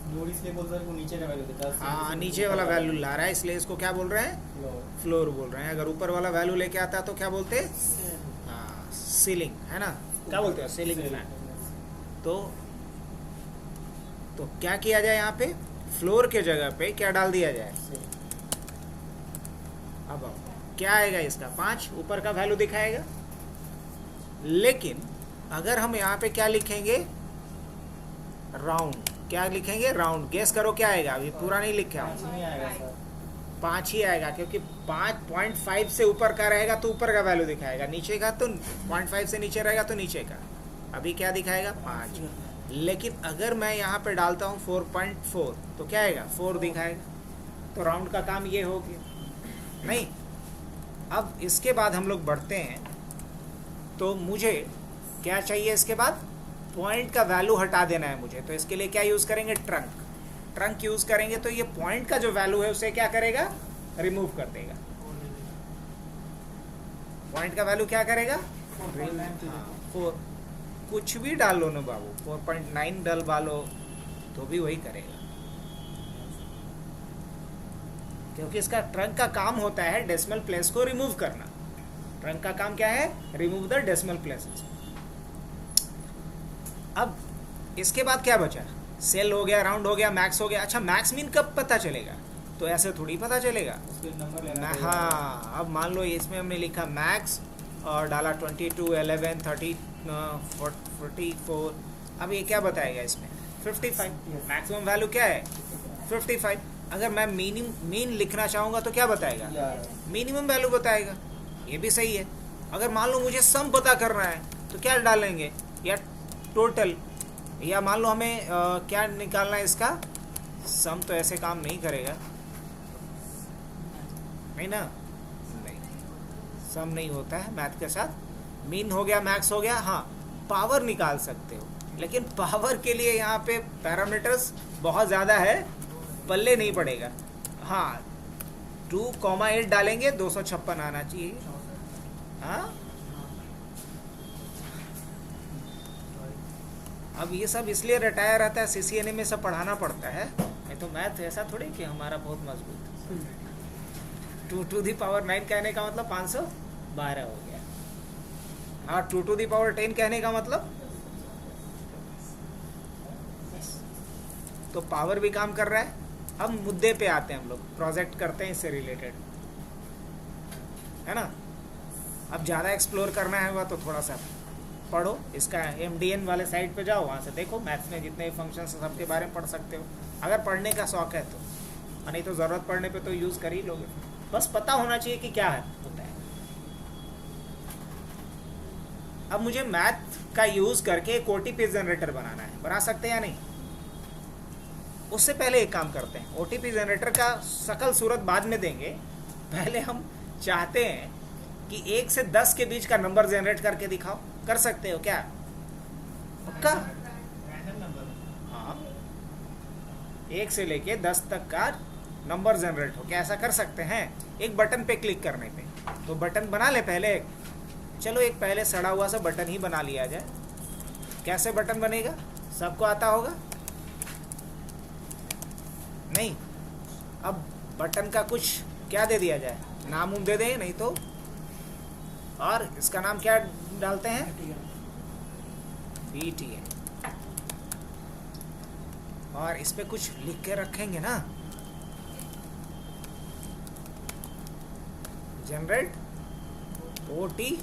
फ्लोर इसलिए बोल रहे हैं, वो नीचे का वैल्यू देता है। हाँ नीचे वाला वैल्यू ला रहा है, इसलिए इसको क्या बोल रहे हैं, फ्लोर बोल रहे हैं। अगर ऊपर वाला वैल्यू लेके आता तो क्या बोलते हैं, हाँ सीलिंग, है ना, क्या बोलते हैं, सीलिंग फैन। तो क्या किया जाए, यहाँ पे फ्लोर के जगह पे क्या डाल दिया जाए, अब क्या आएगा इसका 5, ऊपर का वैल्यू दिखाएगा। लेकिन अगर हम यहाँ पे क्या लिखेंगे, राउंड, क्या लिखेंगे, राउंड, गेस करो क्या आएगा, अभी पूरा नहीं लिखा हूँ, नहीं आएगा सर, 5 ही आएगा, क्योंकि 5.5 से ऊपर का रहेगा तो ऊपर का वैल्यू दिखाएगा, नीचे का तो 0.5 से नीचे रहेगा तो नीचे का। अभी क्या दिखाएगा, 5। लेकिन अगर मैं यहाँ पे डालता हूँ 4.4 तो क्या आएगा, 4 दिखाएगा। तो राउंड का काम ये हो गया नहीं। अब इसके बाद हम लोग बढ़ते हैं, तो मुझे क्या चाहिए इसके बाद, पॉइंट का वैल्यू हटा देना है मुझे। तो इसके लिए क्या यूज़ करेंगे, ट्रंक, ट्रंक यूज़ करेंगे। तो ये पॉइंट का जो वैल्यू है उसे क्या करेगा, रिमूव कर देगा। पॉइंट का वैल्यू क्या करेगा, 4, कुछ भी डाल लो ना बाबू, 4.9 डलवा लो तो भी वही करेगा, क्योंकि इसका ट्रंक का काम होता है डेसिमल प्लेस को रिमूव करना। ट्रंक का काम क्या है, रिमूव द डेसिमल प्लेसेस। अब इसके बाद क्या बचा, सेल हो गया, राउंड हो गया, मैक्स हो गया। अच्छा मैक्स मीन कब पता चलेगा, तो ऐसे थोड़ी पता चलेगा। उसके नंबर लेना मैं पड़ेगा। हाँ, अब मान लो इसमें हमने लिखा मैक्स और डाला 22, 11, 30, 44। अब ये क्या बताएगा इसमें? 55। मैक्सिमम वैल्यू क्या है? 55। अगर मैं मीन लिखना चाहूँगा तो क्या बताएगा? मिनिमम वैल्यू बताएगा। ये भी सही है। अगर मान लो मुझे सम पता करना है तो क्या डालेंगे? या टोटल, या मान लो हमें क्या निकालना है इसका? सम तो ऐसे काम नहीं करेगा, नहीं ना? नहीं, सम नहीं होता है मैथ के साथ। मीन हो गया, मैक्स हो गया। हाँ, पावर निकाल सकते हो, लेकिन पावर के लिए यहाँ पे पैरामीटर्स बहुत ज़्यादा है, पल्ले नहीं पड़ेगा। हाँ, 2,8 डालेंगे 256 आना चाहिए। हाँ, अब ये सब इसलिए रटाया रहता है, CCNA में सब पढ़ाना पड़ता है। नहीं तो मैथ ऐसा थोड़ी कि हमारा बहुत मजबूत है। 2 to the power 9 कहने का मतलब 512 हो गया। हाँ, 2 to the power 10 कहने का मतलब तो पावर भी काम कर रहा है। अब मुद्दे पे आते हैं, हम लोग प्रोजेक्ट करते हैं इससे रिलेटेड, है ना? अब ज़्यादा एक्सप्लोर करना है तो थोड़ा सा पढ़ो, इसका MDN वाले साइट पे जाओ, वहाँ से देखो मैथ्स में जितने फंक्शंस हैं सबके बारे में पढ़ सकते हो, अगर पढ़ने का शौक है तो। नहीं तो ज़रूरत पड़ने पे तो यूज़ कर ही लोगे। बस पता होना चाहिए कि क्या है होता है। अब मुझे मैथ का यूज़ करके एक OTP जनरेटर बनाना है, बना सकते हैं या नहीं? उससे पहले एक काम करते हैं, OTP जनरेटर का शकल सूरत बाद में देंगे। पहले हम चाहते हैं कि 1 से 10 के बीच का नंबर जनरेट करके दिखाओ। कर सकते हो क्या? पक्का? Random number. हाँ, 1 से लेके 10 तक का नंबर जनरेट हो, क्या ऐसा कर सकते हैं? एक बटन पे क्लिक करने पे। तो बटन बना ले पहले। चलो एक पहले सड़ा हुआ सा बटन ही बना लिया जाए। कैसे बटन बनेगा? सबको आता होगा? नहीं। अब बटन का कुछ क्या दे दिया जाए? नाम दे दें, नहीं तो। और इसका नाम क्या डालते हैं? BTN। और इस पे कुछ लिख के रखेंगे ना, जनरेट OTP।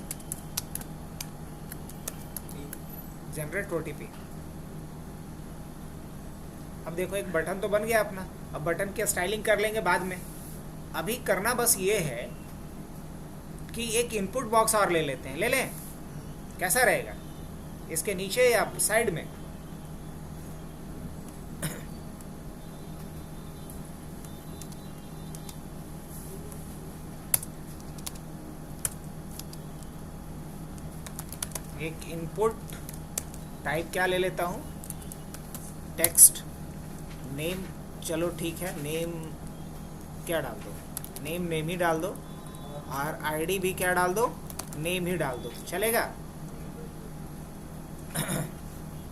अब देखो एक बटन तो बन गया अपना। अब बटन की स्टाइलिंग कर लेंगे बाद में। अभी करना बस ये है कि एक इनपुट बॉक्स और ले लेते हैं। ले लें? कैसा रहेगा? इसके नीचे या साइड में? एक इनपुट टाइप क्या ले लेता हूँ? Text name. चलो ठीक है, नेम क्या डाल दो? नेम ही डाल दो। और ID भी क्या डाल दो? नेम ही डाल दो, चलेगा?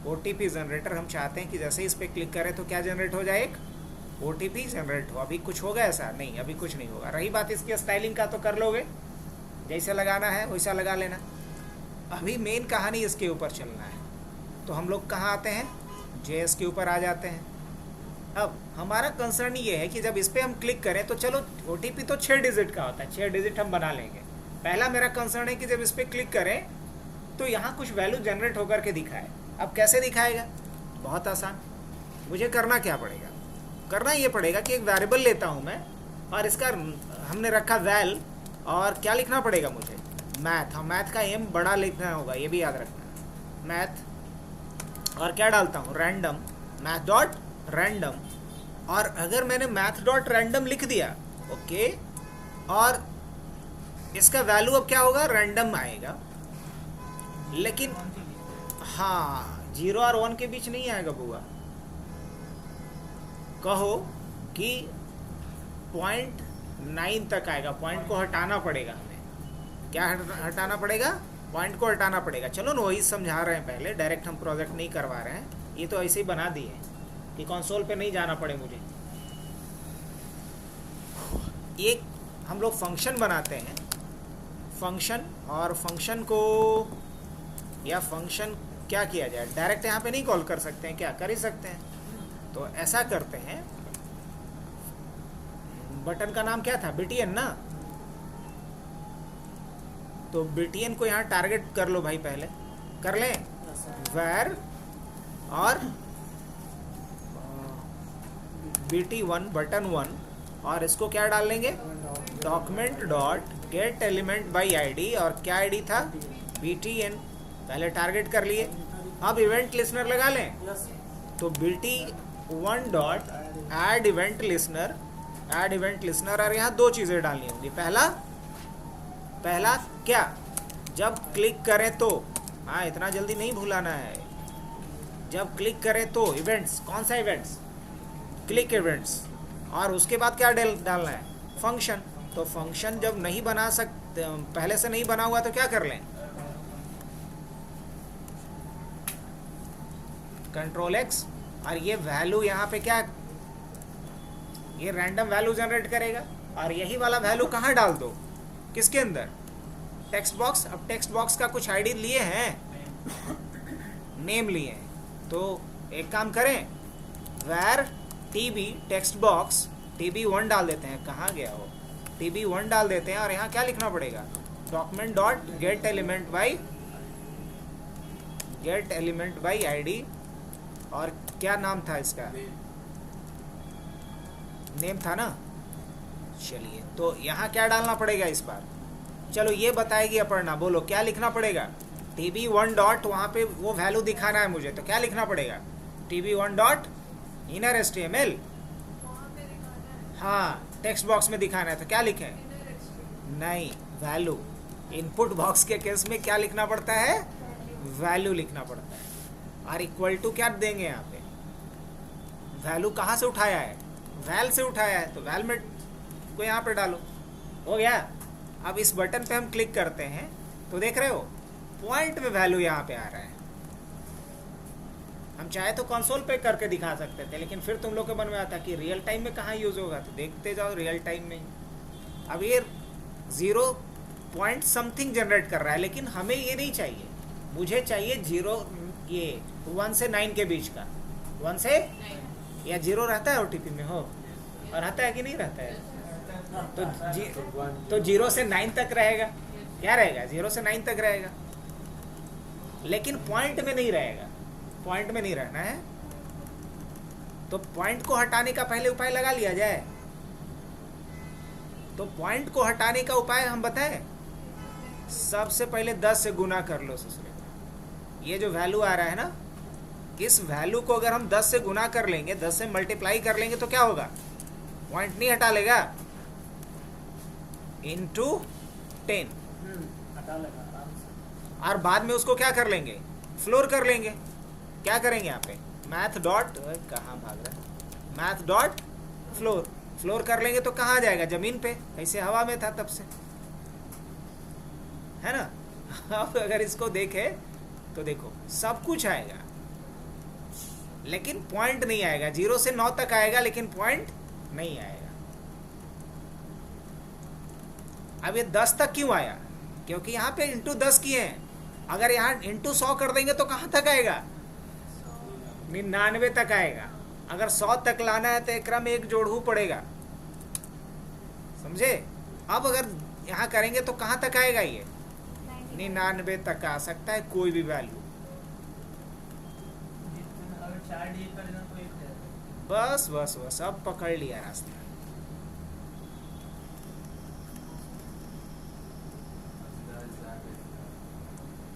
OTP जनरेटर हम चाहते हैं कि जैसे इस पे क्लिक करें तो क्या जनरेट हो जाए? एक OTP जनरेट हो। अभी कुछ होगा ऐसा? नहीं, अभी कुछ नहीं होगा। रही बात इसकी स्टाइलिंग का, तो कर लोगे, जैसे लगाना है वैसा लगा लेना। अभी मेन कहानी इसके ऊपर चलना है। तो हम लोग कहाँ आते हैं? JS के ऊपर आ जाते हैं। अब हमारा कंसर्न ये है कि जब इस पर हम क्लिक करें तो चलो OTP तो 6 डिजिट का होता है, 6 डिजिट हम बना लेंगे। पहला मेरा कंसर्न है कि जब इस पर क्लिक करें तो यहाँ कुछ वैल्यू जनरेट होकर के दिखाए। अब कैसे दिखाएगा? बहुत आसान। मुझे करना क्या पड़ेगा? करना ये पड़ेगा कि एक वेरिएबल लेता हूँ मैं, और इसका हमने रखा वैल, और क्या लिखना पड़ेगा मुझे? मैथ। हाँ, मैथ का M बड़ा लिखना होगा, ये भी याद रखना। मैथ, और क्या डालता हूँ? रैंडम। Math dot random. और अगर मैंने मैथ डॉट रैंडम लिख दिया, ओके, और इसका वैल्यू अब क्या होगा? रैंडम आएगा। लेकिन हाँ, 0 और 1 के बीच नहीं आएगा बुआ। कहो कि 0.9 तक आएगा। पॉइंट को हटाना पड़ेगा हमें। क्या हटाना पड़ेगा? पॉइंट को हटाना पड़ेगा। चलो ना, वही समझा रहे हैं पहले, डायरेक्ट हम प्रोजेक्ट नहीं करवा रहे हैं। ये तो ऐसे ही बना दिए कि कंसोल पे नहीं जाना पड़े मुझे। एक हम लोग फंक्शन बनाते हैं, फंक्शन, और फंक्शन को, या फंक्शन क्या किया जाए? डायरेक्ट यहाँ पे नहीं कॉल कर सकते हैं क्या? कर ही सकते हैं। तो ऐसा करते हैं, बटन का नाम क्या था, BTN ना, तो BTN को यहाँ टारगेट कर लो भाई, पहले कर लें where और BT1 बटन 1 और इसको क्या डाल लेंगे, document dot gate element by ID और क्या ID था, BTN, पहले टारगेट कर लिए। अब इवेंट लिसनर लगा लें, तो BT1 dot add event listener, add event listener, और यहाँ दो चीज़ें डालनी होंगी। पहला क्या, जब क्लिक करें तो, हाँ इतना जल्दी नहीं भूलाना है, जब क्लिक करें तो इवेंट्स, कौन सा इवेंट्स, क्लिक इवेंट्स, और उसके बाद क्या डालना है, फंक्शन। तो फंक्शन जब नहीं बना सकते, पहले से नहीं बना हुआ, तो क्या कर लें, Ctrl+X, और ये वैल्यू यहाँ पे क्या, ये रैंडम वैल्यू जनरेट करेगा, और यही वाला वैल्यू कहाँ डाल दो, किसके अंदर, टेक्स्ट बॉक्स। अब टेक्स्ट बॉक्स का कुछ आईडी लिए हैं, नेम लिए हैं, तो एक काम करें, where TB text box TB1 डाल देते हैं, कहाँ गया वो, TB1 डाल देते हैं, और यहाँ क्या लिखना पड़ेगा, document dot gate element by ID, और क्या नाम था इसका, नेम था ना। चलिए, तो यहाँ क्या डालना पड़ेगा इस बार, चलो ये बताएगी अपर्णा, बोलो क्या लिखना पड़ेगा, TB1 डॉट, वहाँ पे वो वैल्यू दिखाना है मुझे, तो क्या लिखना पड़ेगा, TB1 डॉट इनर HTML, वहाँ पे दिखाना है हाँ टेक्स्ट बॉक्स में दिखाना है, तो क्या लिखें, inner HTML नहीं, वैल्यू। इनपुट बॉक्स के केस में क्या लिखना पड़ता है, वैल्यू लिखना पड़ता है, और इक्वल टू क्या देंगे यहाँ पे, वैल्यू कहाँ से उठाया है, वैल से उठाया है, तो वैल में को यहाँ पे डालो, हो गया। अब इस बटन पे हम क्लिक करते हैं, तो देख रहे हो पॉइंट में वैल्यू यहाँ पे आ रहा है। हम चाहे तो कंसोल पे करके दिखा सकते थे, लेकिन फिर तुम लोग के मन में आता कि रियल टाइम में कहाँ यूज होगा, तो देखते जाओ रियल टाइम में ही। अब ये 0 पॉइंट समथिंग जनरेट कर रहा है, लेकिन हमें ये नहीं चाहिए, मुझे चाहिए 0, ये 1 से 9 के बीच का, 1 से या 0 रहता है OTP में, हो और रहता है कि नहीं रहता है, तो 0 से 9 तक रहेगा, क्या रहेगा, 0 से 9 तक रहेगा, लेकिन पॉइंट में नहीं रहेगा, पॉइंट में नहीं रहना है। तो पॉइंट को हटाने का पहले उपाय लगा लिया जाए, तो पॉइंट को हटाने का उपाय हम बताएं, सबसे पहले 10 से गुना कर लो ससुरे, ये जो वैल्यू आ रहा है ना, इस वैल्यू को अगर हम 10 से गुना कर लेंगे, 10 से मल्टीप्लाई कर लेंगे, तो क्या होगा, पॉइंट नहीं हटा लेगा, इंटू 10, हटा लेगा आराम से। और बाद में उसको क्या कर लेंगे, फ्लोर कर लेंगे। क्या करेंगे यहाँ पे, मैथ डॉट, कहाँ भाग रहा है, मैथ डॉट फ्लोर, फ्लोर कर लेंगे तो कहाँ जाएगा, जमीन पे, ऐसे हवा में था तब से, है ना। अब अगर इसको देखे तो देखो सब कुछ आएगा, लेकिन पॉइंट नहीं आएगा, 0 से 9 तक आएगा, लेकिन पॉइंट नहीं आएगा। अब ये 10 तक क्यों आया, क्योंकि यहाँ पे इंटू 10 किए हैं, अगर यहाँ इंटू 100 कर देंगे तो कहाँ तक आएगा, 99 तक आएगा। अगर 100 तक लाना है तो क्रम एक जोड़ू पड़ेगा, समझे। अब अगर यहाँ करेंगे तो कहाँ तक आएगा, ये 99 तक आ सकता है कोई भी वैल्यू, अगर 4 डिजिट का लेना तो 1 है। बस बस बस, अब पकड़ लिया रास्ता।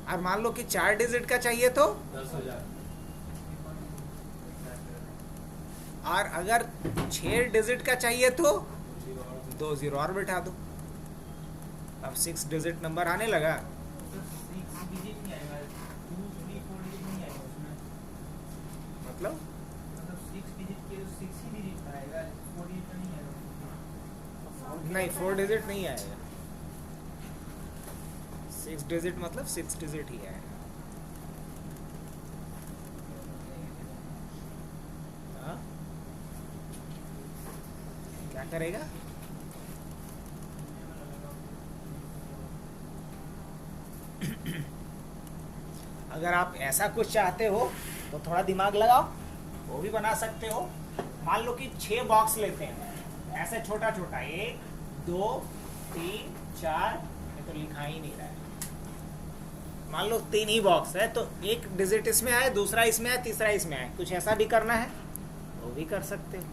और मान लो कि 4 डिजिट का चाहिए तो, 10,000, और अगर 6 डिजिट का चाहिए तो 2 0 और बिठा दो। अब 6 डिजिट नंबर आने लगा, तो 6 डिजिट नहीं आएगा, 2 3 4 डिजिट नहीं आएगा उसमें, मतलब 6 डिजिट के 6 ही डिजिट आएगा, 4 डिजिट नहीं आएगा। नहीं 4 डिजिट नहीं आएगा, 6 डिजिट मतलब 6 डिजिट ही आएगा। हाँ? क्या करेगा, अगर आप ऐसा कुछ चाहते हो तो थोड़ा दिमाग लगाओ, वो भी बना सकते हो। मान लो कि 6 बॉक्स लेते हैं, ऐसे छोटा छोटा 1 2 3 4, ये तो लिखा ही नहीं रहा है। मान लो 3 ही बॉक्स है तो एक डिजिट इसमें आए, दूसरा इसमें आए, तीसरा इसमें आए, कुछ ऐसा भी करना है वो भी कर सकते हो।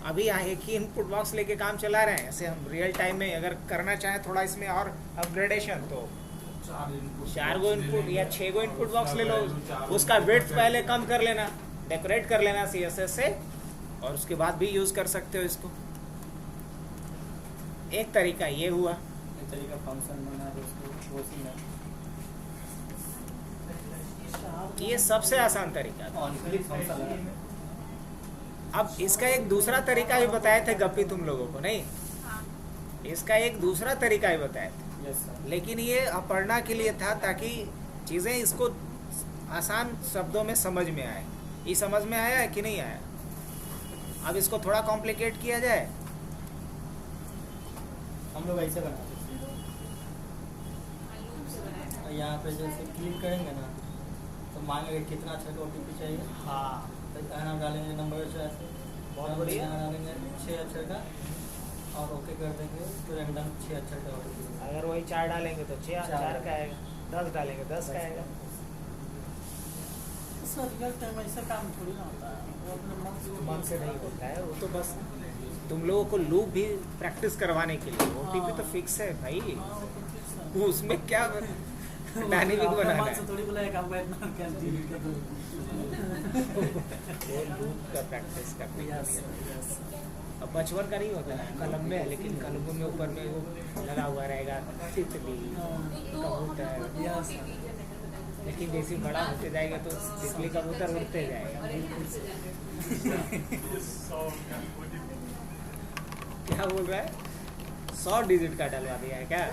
अभी यहाँ एक ही इनपुट बॉक्स लेके काम चला रहे हैं, ऐसे हम रियल टाइम में अगर करना चाहें थोड़ा इसमें और अपग्रेडेशन तो 4 गो इनपुट या 6 गो इनपुट बॉक्स ले लो, उसका विड्थ पहले कम कर लेना, डेकोरेट कर लेना CSS से, और उसके बाद भी यूज कर सकते हो इसको। एक तरीका ये हुआ। एक तरीका फंक्शन बना दो उसको वो सी में ये सबसे आसान तरीका था। ऑन क्लिक फंक्शन है। अब इसका एक दूसरा तरीका भी बताए थे गप्पी तुम लोगों को, नहीं? हाँ इसका एक दूसरा तरीका भी बताए थे, यस सर। लेकिन ये अपर्णा के लिए था ताकि चीज़ें इसको आसान शब्दों में समझ में आए। ये समझ में आया है कि नहीं आया? अब इसको थोड़ा कॉम्प्लिकेट किया जाए। हम लोग ऐसे बनाते हैं, यहाँ पे जैसे क्लिक करेंगे ना तो मांगेंगे कितना अच्छा का OTP चाहिए, हाँ, तो यहाँ डालेंगे नंबर ऐसे बहुत बढ़िया। यहाँ डालेंगे 6 अक्षर का और ओके कर देंगे तो रैंडम 6 अक्षर का OTP। अगर वही 4 डालेंगे तो 4 4 का आएगा, 10 डालेंगे 10 का आएगा। सर रियल टाइम ऐसा काम थोड़ी ना होता है, वो अपने मन से नहीं होता है वो, तो बस तुम लोगों को लूप भी प्रैक्टिस करवाने के लिए। OTP तो फिक्स है भाई, वो उसमें क्या डायनेमिक बनाना है, थोड़ी बोला है काम बैठना क्या डिलीट कर दो। वो लूप का प्रैक्टिस करने के लिए। अब बचपन का नहीं होता है, कलम में है, लेकिन कलम में ऊपर में वो लगा हुआ रहेगा तितली कबूतर, यस लेकिन जैसे बड़ा होते जाएगा तो तितली कबूतर उड़ते जाएगा। क्या बोल रहा है? 100 डिजिट का डलवा दिया है क्या?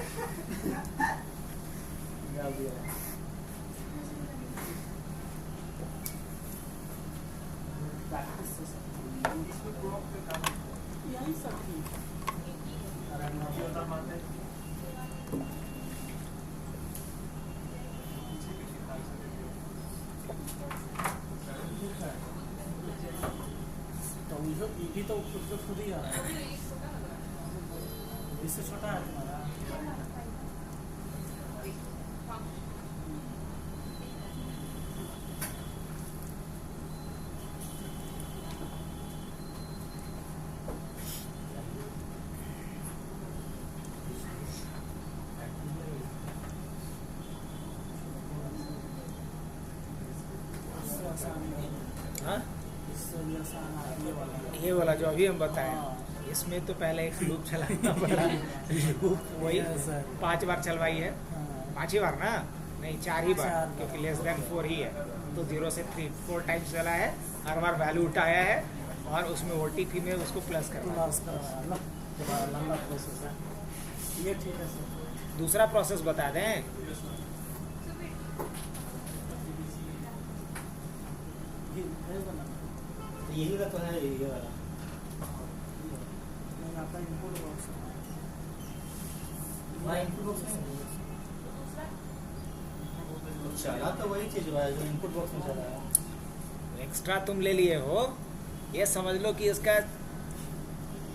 यही सब ठीक तो ये तो खुद ही आ रहा है, इससे छोटा है तुम्हारा। हाँ, इससे भी आसान है ये वाला। ये वाला जो अभी हम बताए, इसमें तो पहले एक लूप चलाना पड़ा। लूप वही Yes, sir. 5 बार चलवाई है, हाँ। 5 ही बार ना, नहीं 4 ही बार, 4 बार। क्योंकि लेस देन 4 ही है, तो 0 से 4 टाइम्स चला है, हर बार वैल्यू उठाया है और उसमें OTP में उसको प्लस करना। क्लास करवाया ना, बड़ा लंबा प्रोसेस है ये। ठीक है सर। दूसरा प्रोसेस बता दें। ये बनाना यही तो है ये वाला। नहीं, आपका इनपुट बॉक्स हमारा इनपुट बॉक्स में चला तो वही चीज हुआ है जो इनपुट बॉक्स में चला है। एक्स्ट्रा तुम ले लिए हो, ये समझ लो कि इसका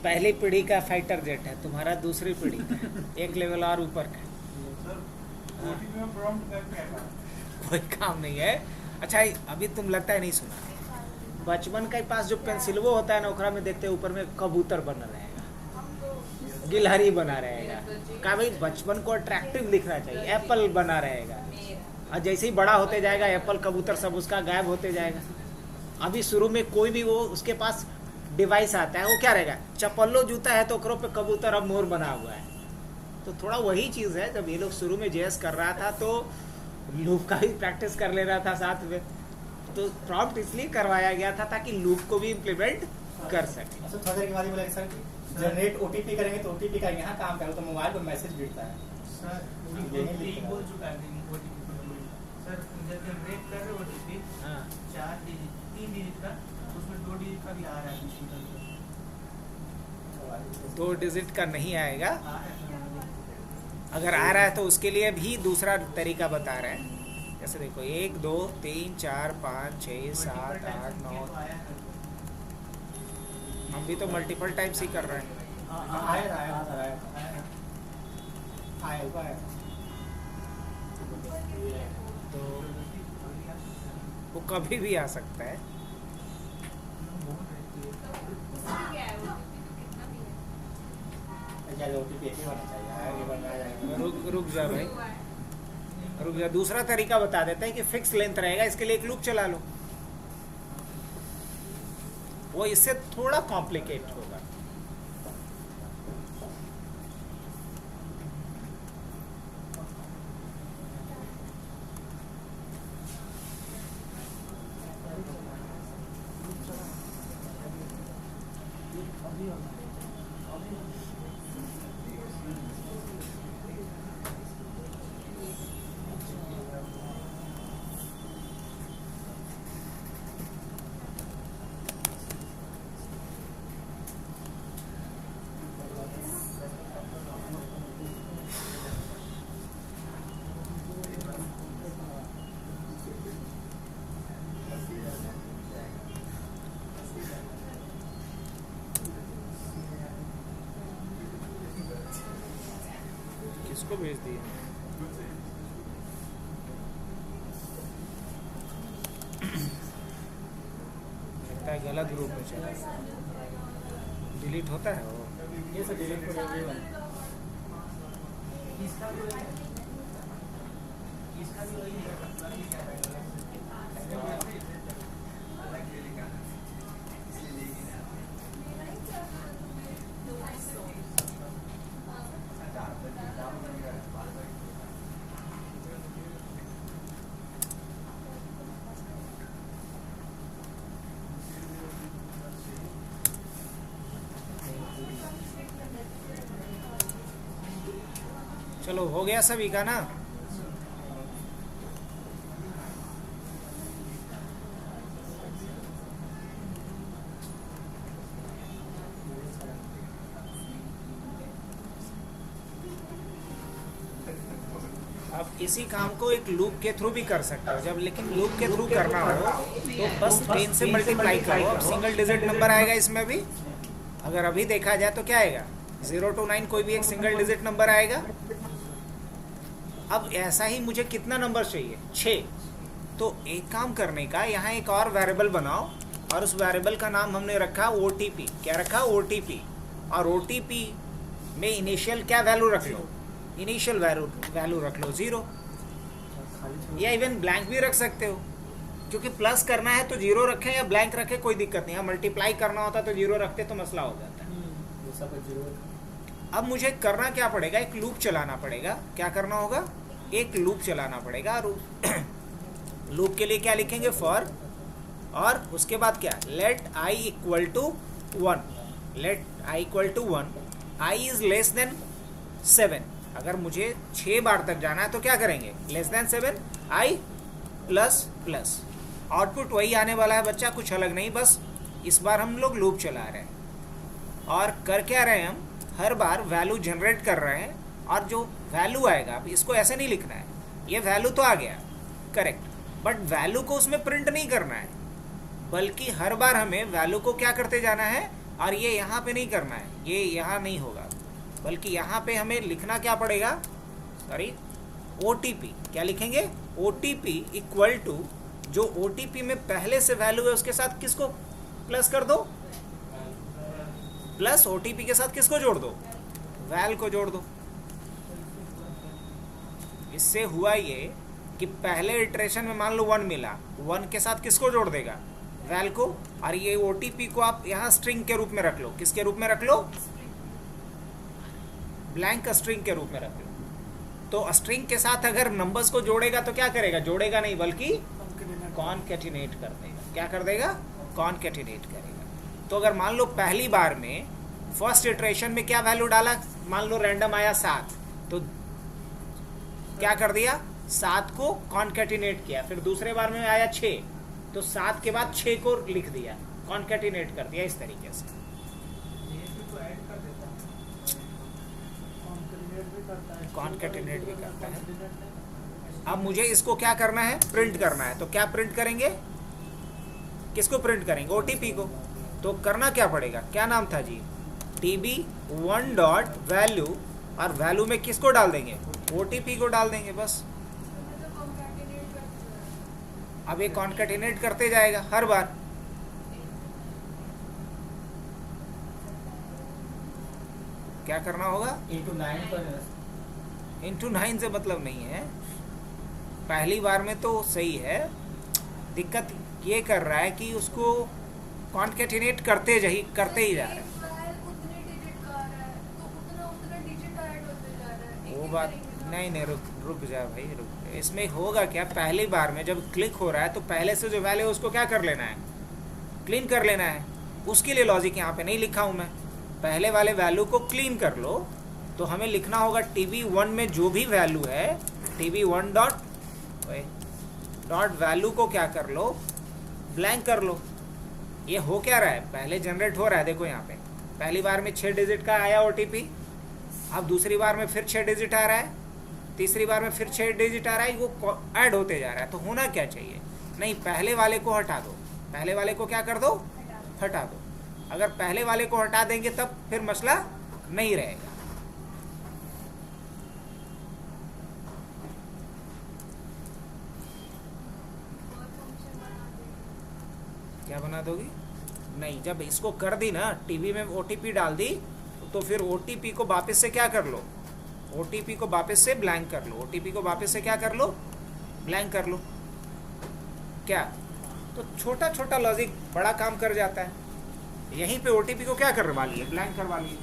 पहली पीढ़ी का फाइटर जेट है, तुम्हारा दूसरी पीढ़ी का, एक लेवल और ऊपर का। हाँ। कोई काम नहीं है। अच्छा, अभी तुम लगता है नहीं सुना, बचपन के पास जो पेंसिलवो होता है ना, ओकरा में देखते हैं ऊपर में कबूतर बना रहेगा, गिलहरी बना रहेगा, का भाई बचपन को अट्रैक्टिव दिखना चाहिए, एप्पल बना रहेगा, और जैसे ही बड़ा होते जाएगा एप्पल कबूतर सब उसका गायब होते जाएगा। अभी शुरू में कोई भी वो उसके पास डिवाइस आता है, वो क्या रहेगा, चप्पलो जूता है तो ओकरों पे कबूतर अब मोर बना हुआ है। तो थोड़ा वही चीज़ है, जब ये लोग शुरू में जेएस कर रहा था तो लूप का भी प्रैक्टिस कर ले रहा था साथ में, तो प्रॉम्प्ट इसलिए करवाया गया था ताकि लूप को भी इम्प्लीमेंट कर सके। अच्छा, थोड़ा देर के बाद बोला सर जनरेट OTP करेंगे तो OTP का यहाँ काम करो तो मोबाइल पर मैसेज गिरता है। बोल चुका है सर, जब जनरेट कर रहे OTP हाँ, 4 डिजिट 3 डिजिट का, उसमें 2 डिजिट का भी आ रहा है, 2 डिजिट का नहीं आएगा। आ रहा है। अगर आ रहा है तो उसके लिए भी दूसरा तरीका बता रहे हैं। जैसे देखो 1 2 3 4 5 6 7 8 9, हम भी तो मल्टीपल टाइम्स ही कर रहे हैं। तो वो कभी भी आ सकता है। उसमें क्या है वो कितना भी है। रुक जा भाई, रुक जा। दूसरा तरीका बता देते हैं कि फिक्स लेंथ रहेगा, इसके लिए एक लूप चला लो। वो इससे थोड़ा कॉम्प्लिकेट होगा। किसको भेज दिया? लगता है गलत ग्रुप में चला। डिलीट होता है वो। ये सब डिलीट कर देंगे। चलो हो गया सभी का ना। अब इसी काम को एक लूप के थ्रू भी कर सकते हो जब, लेकिन लूप के थ्रू करना हो तो बस 10 से मल्टीप्लाई करो। अब सिंगल डिजिट नंबर आएगा इसमें भी। अगर अभी देखा जाए तो क्या आएगा, 0 to 9 कोई भी एक सिंगल डिजिट नंबर आएगा। अब ऐसा ही मुझे कितना नंबर चाहिए, 6। तो एक काम करने का, यहाँ एक और वेरिएबल बनाओ और उस वेरिएबल का नाम हमने रखा OTP। क्या रखा, OTP। और OTP में इनिशियल क्या वैल्यू रख लो, इनिशियल वैल्यू रख लो 0, या इवन ब्लैंक भी रख सकते हो, क्योंकि प्लस करना है तो 0 रखें या ब्लैंक रखें कोई दिक्कत नहीं है। मल्टीप्लाई करना होता तो 0 रखते तो मसला हो जाता है। अब मुझे करना क्या पड़ेगा, एक लूप चलाना पड़ेगा। क्या करना होगा, एक लूप चलाना पड़ेगा। लूप के लिए क्या लिखेंगे, फॉर, और उसके बाद क्या, let i equal to 1। Let i equal to 1, i is less than 7। अगर मुझे 6 बार तक जाना है तो क्या करेंगे, less than 7 i plus plus. Output वही आने वाला है बच्चा, कुछ अलग नहीं। बस इस बार हम लोग लूप चला रहे हैं और कर क्या रहे हैं, हम हर बार वैल्यू जनरेट कर रहे हैं। और जो वैल्यू आएगा, अब इसको ऐसे नहीं लिखना है, ये वैल्यू तो आ गया करेक्ट, बट वैल्यू को उसमें प्रिंट नहीं करना है, बल्कि हर बार हमें वैल्यू को क्या करते जाना है। और ये यहाँ पे नहीं करना है, ये यहाँ नहीं होगा, बल्कि यहाँ पे हमें लिखना क्या पड़ेगा, सॉरी, OTP। क्या लिखेंगे, OTP इक्वल टू, जो OTP में पहले से वैल्यू है उसके साथ किसको प्लस कर दो, प्लस OTP के साथ किसको जोड़ दो, वैल को जोड़ दो। इससे हुआ ये कि पहले इटरेशन में मान लो 1 मिला, 1 के साथ किसको जोड़ देगा, वैल को। और ये OTP को आप यहाँ स्ट्रिंग के रूप में रख लो। किसके रूप में रख लो, ब्लैंक स्ट्रिंग के रूप में रख लो। तो स्ट्रिंग के साथ अगर नंबर्स को जोड़ेगा तो क्या करेगा, जोड़ेगा नहीं बल्कि कॉनकैटिनेट कर देगा। क्या कर देगा, कॉनकैटिनेट करेगा। तो अगर मान लो पहली बार में फर्स्ट इटरेशन में क्या वैल्यू डाला, मान लो रैंडम आया 7, तो क्या कर दिया, 7 को कॉनकैटिनेट किया। फिर दूसरे बार में आया 6, तो 7 के बाद 6 को लिख दिया, कॉनकैटिनेट कर दिया। इस तरीके से कॉनकैटिनेट भी करता है। अब मुझे इसको क्या करना है, प्रिंट करना है। तो क्या प्रिंट करेंगे, किसको प्रिंट करेंगे, OTP को। तो करना क्या पड़ेगा, क्या नाम था जी, TB1 डॉट वैल्यू, और वैल्यू में किसको डाल देंगे, OTP को डाल देंगे बस। मतलब concatenate करते अब ये कॉन्केटिनेट करते जाएगा हर बार। क्या करना होगा, into 9 पर इंटू 9 से मतलब नहीं है, पहली बार में तो सही है, दिक्कत ये कर रहा है कि उसको कॉन्केटिनेट करते ही जा रहा है। उतने डिजिट का आ रहा है तो उतना उतना डिजिट ऐड होते जा रहा है। वो बात नहीं, रुक जा भाई, रुक। इसमें होगा क्या, पहली बार में जब क्लिक हो रहा है तो पहले से जो वैल्यू है उसको क्या कर लेना है, क्लीन कर लेना है। उसके लिए लॉजिक यहाँ पे नहीं लिखा हूँ मैं, पहले वाले वैल्यू को क्लीन कर लो। तो हमें लिखना होगा TB1 में जो भी वैल्यू है, TB1 डॉट वैल्यू को क्या कर लो, ब्लैंक कर लो। ये हो क्या रहा है, पहले जनरेट हो रहा है, देखो यहाँ पे पहली बार में 6 डिजिट का आया OTP, अब दूसरी बार में फिर 6 डिजिट आ रहा है, तीसरी बार में फिर 6 डिजिट आ रहा है, वो ऐड होते जा रहा है। तो होना क्या चाहिए, नहीं पहले वाले को हटा दो, पहले वाले को क्या कर दो, हटा दो। अगर पहले वाले को हटा देंगे तब फिर मसला नहीं रहेगा। क्या बना दोगी, नहीं जब इसको कर दी ना, टीवी में OTP डाल दी, तो फिर OTP को वापस से क्या कर लो, OTP को वापस से ब्लैंक कर लो, OTP को वापस से क्या कर लो, ब्लैंक कर लो। क्या, तो छोटा छोटा लॉजिक बड़ा काम कर जाता है। यहीं पे OTP को क्या करवा लिए, ब्लैंक करवा लिए।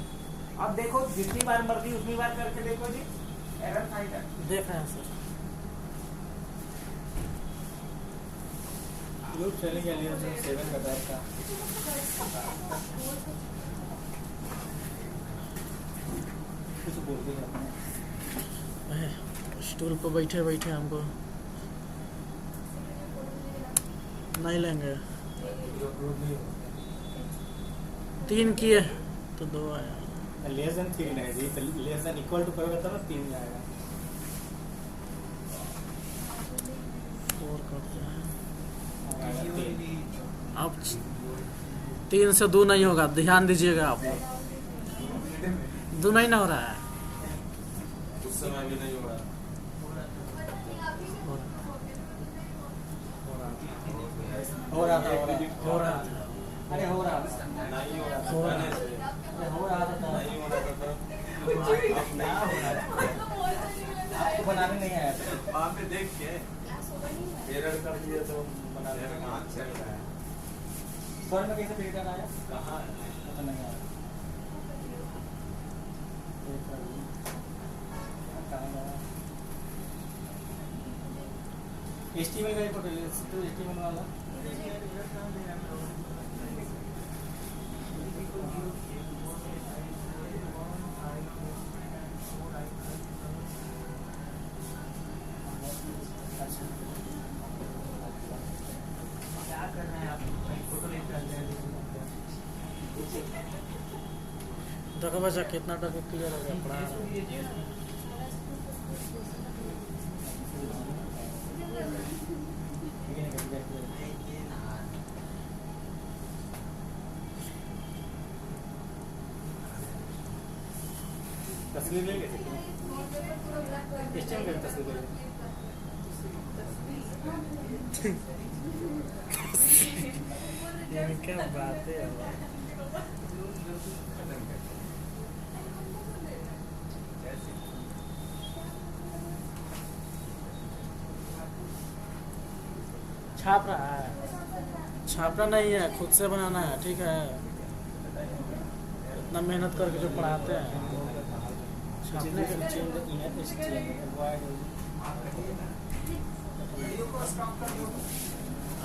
अब देखो जितनी बार मर्जी उतनी बार करके देखो जी, एरर फाइंडर देख रहे हैं सर। ग्रुप चैनल के लिए 7 का बैच था। कुछ बोलते हैं अपने स्टूल पर बैठे बैठे हमको नहीं लेंगे। 3 किए तो 2 आया। लेस देन 3 नहीं जी, तो लेस देन इक्वल टू करोगे तब ना 3 आएगा। 4 करते हैं। आएगा 3। अब 3 से 2 नहीं होगा, ध्यान दीजिएगा आप लोग। 2 नहीं ना हो रहा है। उस समय भी नहीं हो रहा। हो रहा था हो रहा था। अरे हो रहा था, नहीं हो रहा था, हो रहा पहले से। अरे हो रहा था, नहीं हो रहा था। अब नहीं हो रहा था। आपको बनाने नहीं आया था। वहाँ पे देख के एरर कर दिया तो बना देना। कहाँ चल रहा है, स्वर में कैसे फिल्टर आया, कहाँ है? पता नहीं आया। HTML का फोटो तो HTML वाला क्या कर रहे हैं आप, फोटो लेते हैं। देखो बच्चा कितना टका क्लियर हो गया, पढ़ा रहा है। तस्वीर ले कैसे HTML का तस्वीर ले ये क्या बात है यार। छाप रहा है, छापना नहीं है, खुद से बनाना है, ठीक है। इतना मेहनत करके जो पढ़ाते हैं छापने के लिए।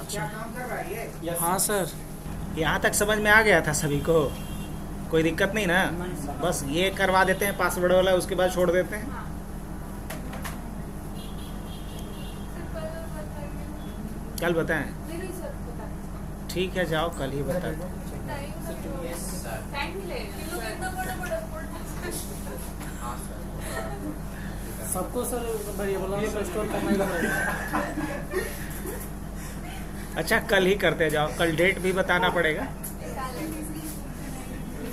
क्या काम कर रहा है ये? हाँ सर, यहाँ तक समझ में आ गया था सभी को, कोई दिक्कत नहीं ना? बस ये करवा देते हैं पासवर्ड वाला, उसके बाद छोड़ देते हैं। कल बताएं, ठीक है जाओ कल ही बता दो। सबको सर वेरिएबल में स्टोर करना ही पड़ेगा। अच्छा कल ही करते जाओ, कल डेट भी बताना पड़ेगा।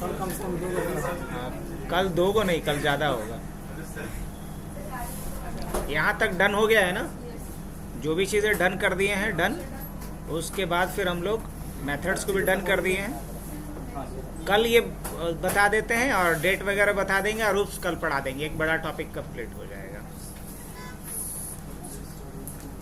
कल कम से कम 2 बजे हाँ, कल 2 को नहीं, कल ज़्यादा होगा। यहाँ तक डन हो गया है ना, जो भी चीज़ें डन कर दिए हैं डन। उसके बाद फिर हम लोग मेथड्स को भी डन कर दिए हैं। कल ये बता देते हैं और डेट वगैरह बता देंगे और रूप्स कल पढ़ा देंगे, एक बड़ा टॉपिक कंप्लीट हो जाएगा।